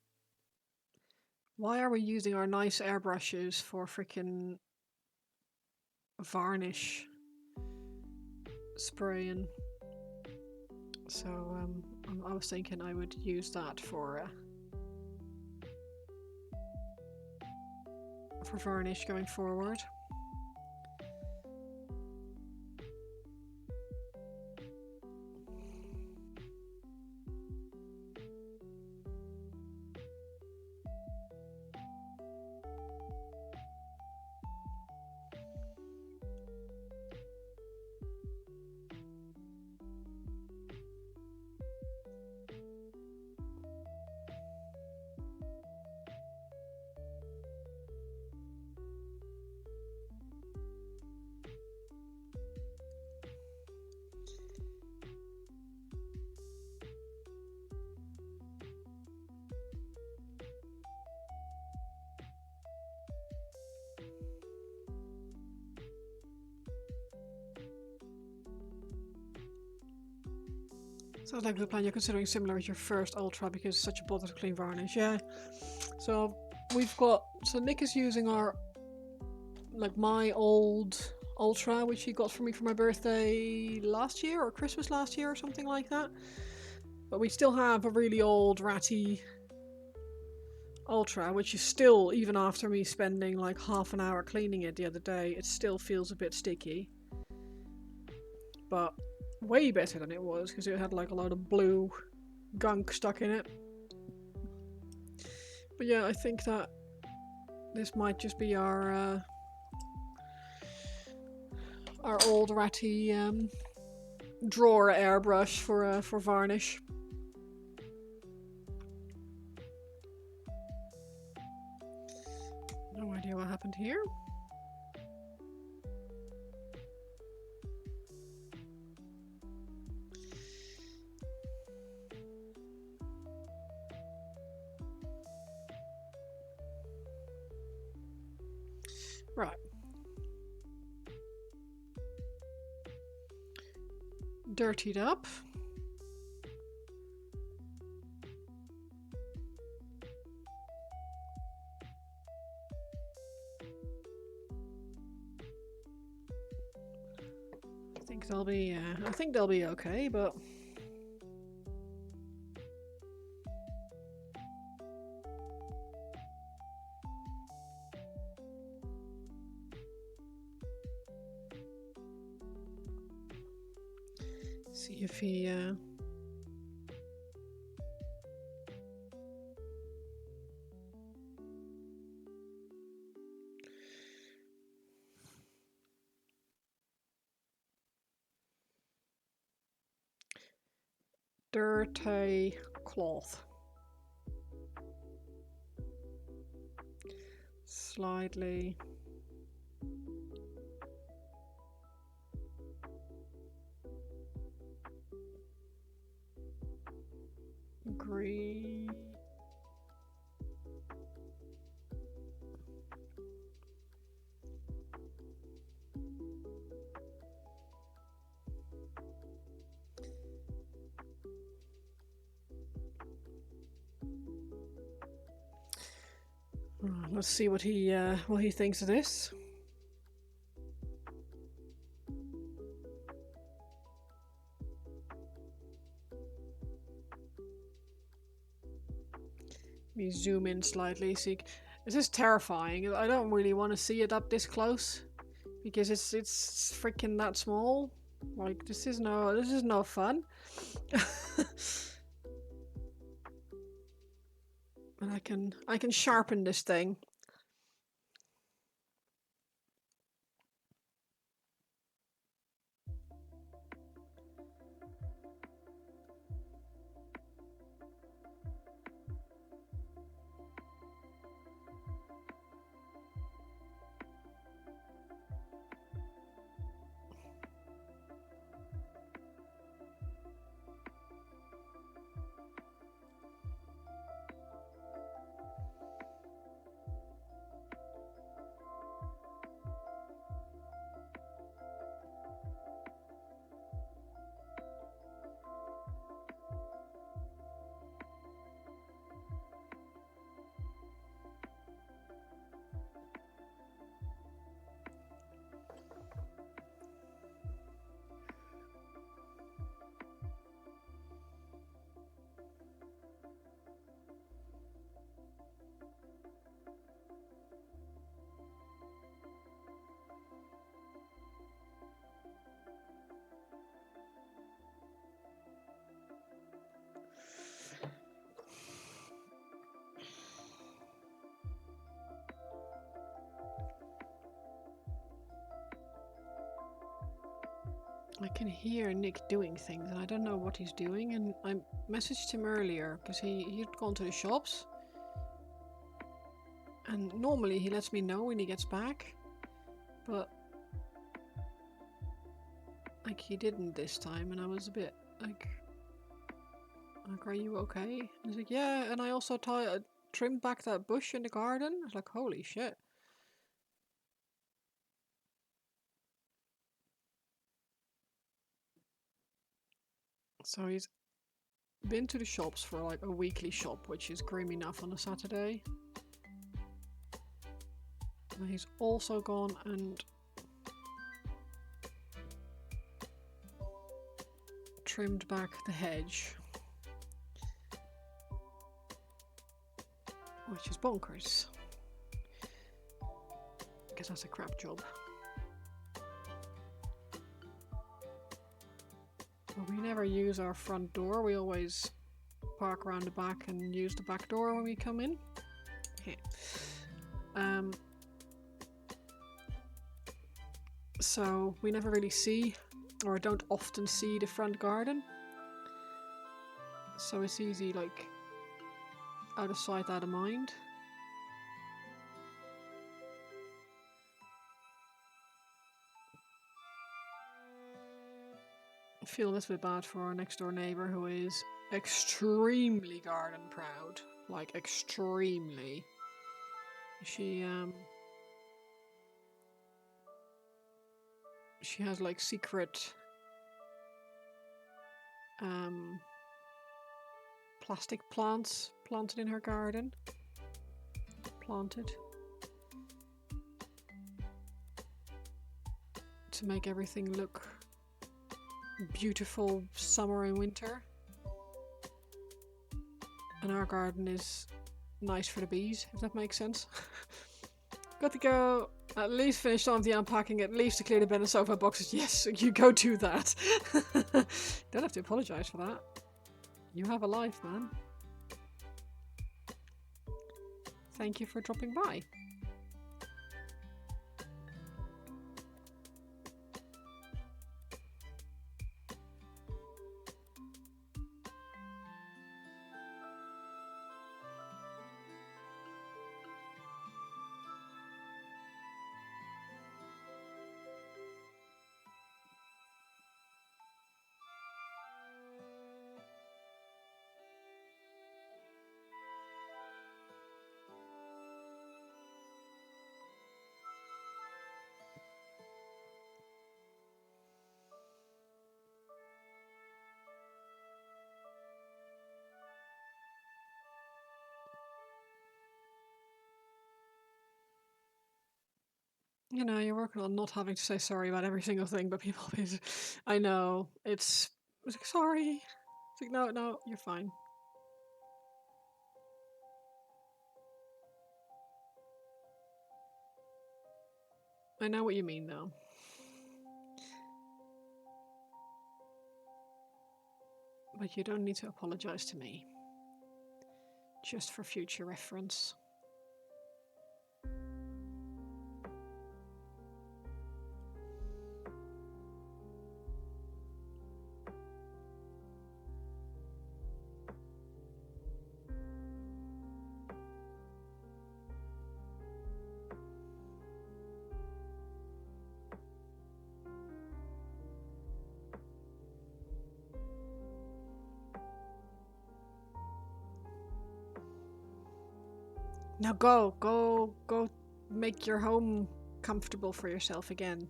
why are we using our nice airbrushes for freaking varnish spraying? So, I was thinking I would use that for varnish going forward. Sounds like a good plan. You're considering similar as your first Ultra because it's such a bother to clean varnish. Yeah. So we've got. So Nick is using our. Like my old Ultra, which he got for me for my birthday last year or Christmas last year or something like that. But we still have a really old ratty Ultra, which is still, even after me spending like half an hour cleaning it the other day, it still feels a bit sticky. But way better than it was because it had like a lot of blue gunk stuck in it. But yeah, I think that this might just be our old ratty drawer airbrush for varnish. No idea what happened here. Right. Dirtied up. I think they'll be okay, but see if he dirty cloth. Slightly. Green. Let's see what he thinks of this. Let me zoom in slightly. See, this is terrifying. I don't really want to see it up this close because it's freaking that small. Like this is no fun. But I can sharpen this thing. I can hear Nick doing things and I don't know what he's doing, and I messaged him earlier because he'd gone to the shops and normally he lets me know when he gets back, but like he didn't this time and I was a bit like are you okay? And he's like, yeah, and I also trimmed back that bush in the garden. I was like, holy shit. So been to the shops for like a weekly shop, which is grim enough on a Saturday. And he's also gone and trimmed back the hedge, which is bonkers. I guess that's a crap job. But we never use our front door. We always park around the back and use the back door when we come in. Okay. So we never really see, or don't often see, the front garden. So it's easy, like, out of sight, out of mind. I feel a little bit bad for our next door neighbour, who is extremely garden proud. Like, extremely. She has like secret plastic plants planted in her garden. Planted. To make everything look beautiful summer and winter. And our garden is nice for the bees, if that makes sense. Got to go. At least finish some of the unpacking, at least to clear the bed and sofa boxes. Yes, you go do that. Don't have to apologise for that. You have a life, man. Thank you for dropping by. You know, you're working on not having to say sorry about every single thing, but people, I know, it's like, sorry. It's like, no, you're fine. I know what you mean, though. But you don't need to apologize to me. Just for future reference. Now go make your home comfortable for yourself again.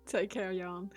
Take care, Jan.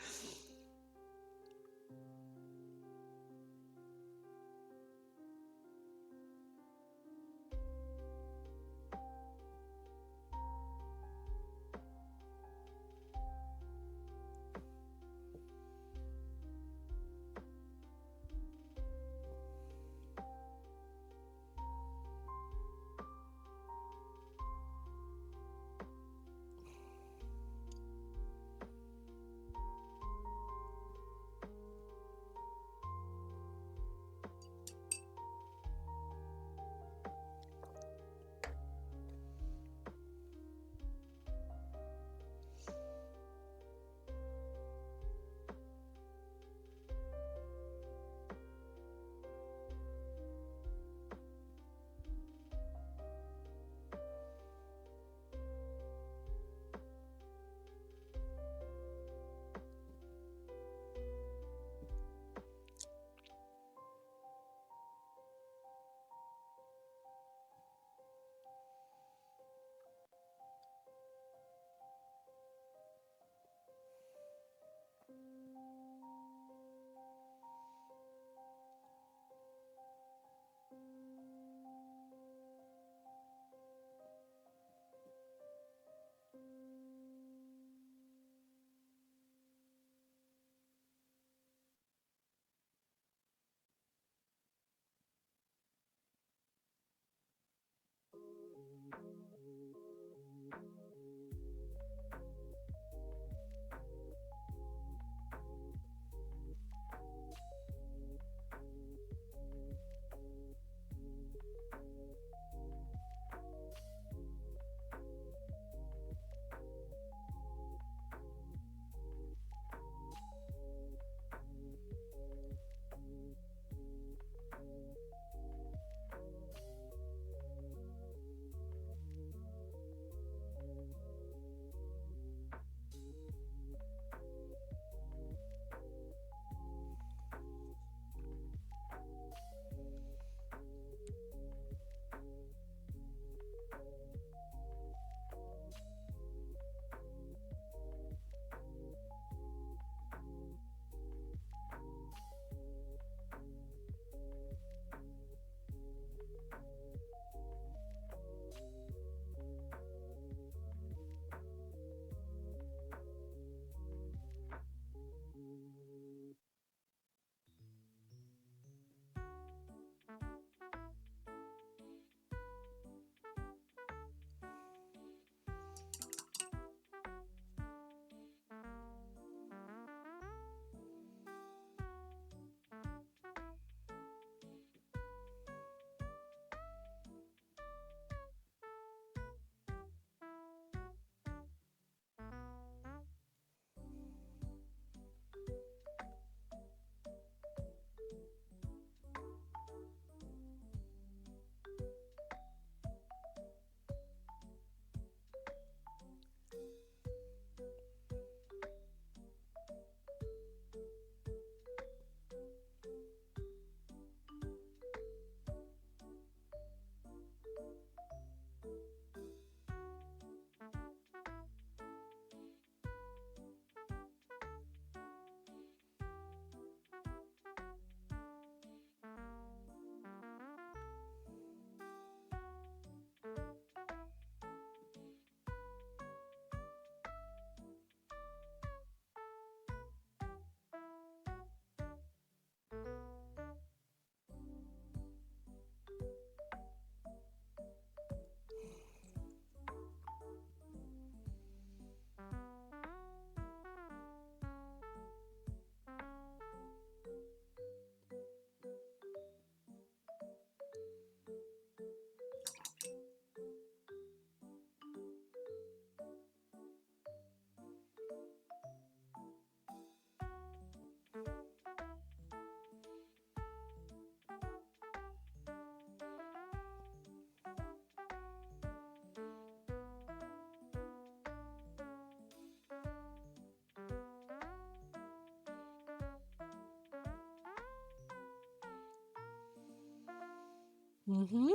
Mm-hmm.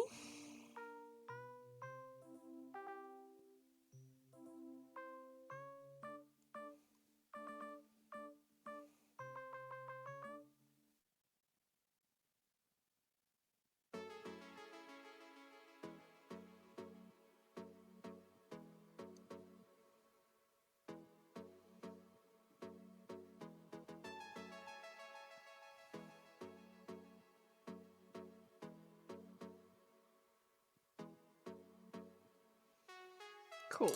Cool.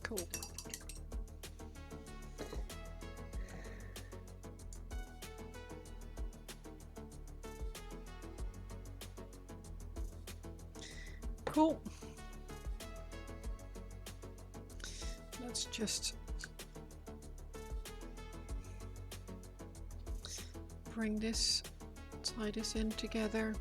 Cool. Cool. Let's just bring this, tie this in together.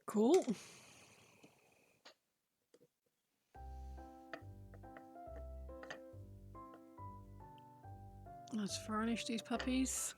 Cool. Let's varnish these puppies.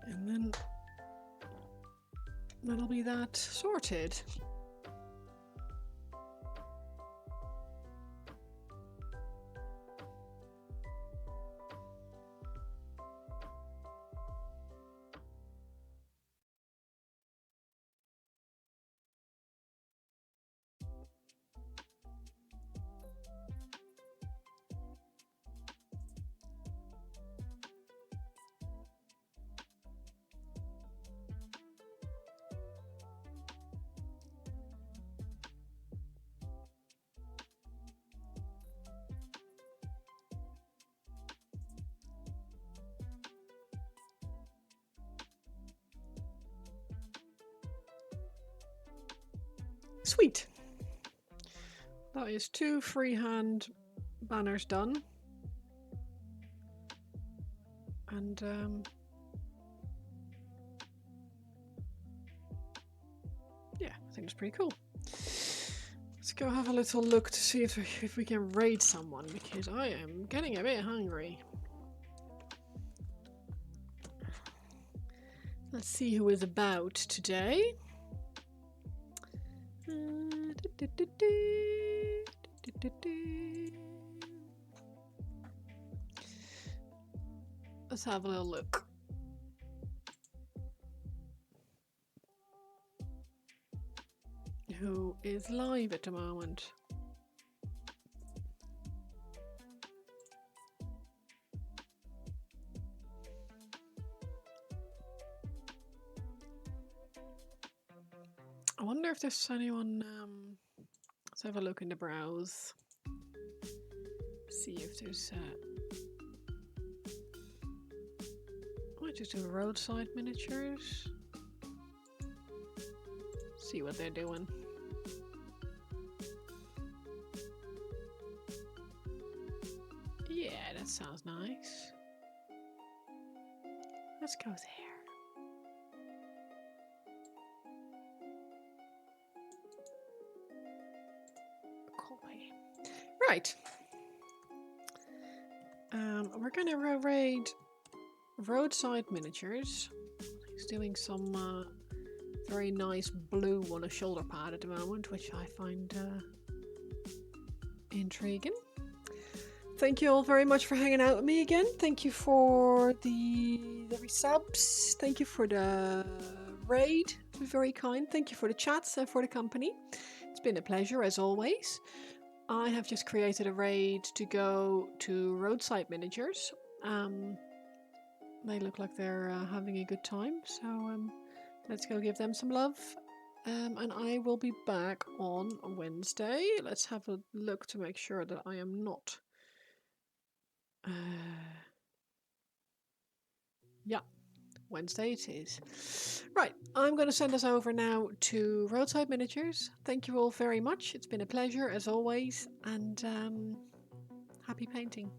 And then that'll be that sorted. Sweet. That is 2 freehand banners done. And yeah, I think it's pretty cool. Let's go have a little look to see if we can raid someone, because I am getting a bit hungry. Let's see who is about today. Let's have a little look. Who is live at the moment? I wonder if there's anyone. Let's have a look in the browse. See if there's. I might just do roadside miniatures. See what they're doing. Yeah, that sounds nice. Let's go there. Copy. Right. We're gonna raid roadside miniatures. He's doing some very nice blue on a shoulder pad at the moment, which I find intriguing. Thank you all very much for hanging out with me again. Thank you for the resubs. Thank you for the raid. It was very kind. Thank you for the chats and for the company. It's been a pleasure as always. I have just created a raid to go to roadside miniatures. They look like they're having a good time, so let's go give them some love. And I will be back on Wednesday. Let's have a look to make sure that I am not. Yeah, Wednesday it is. Right, I'm going to send us over now to Roadside Miniatures. Thank you all very much. It's been a pleasure as always, and happy painting.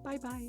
Bye bye.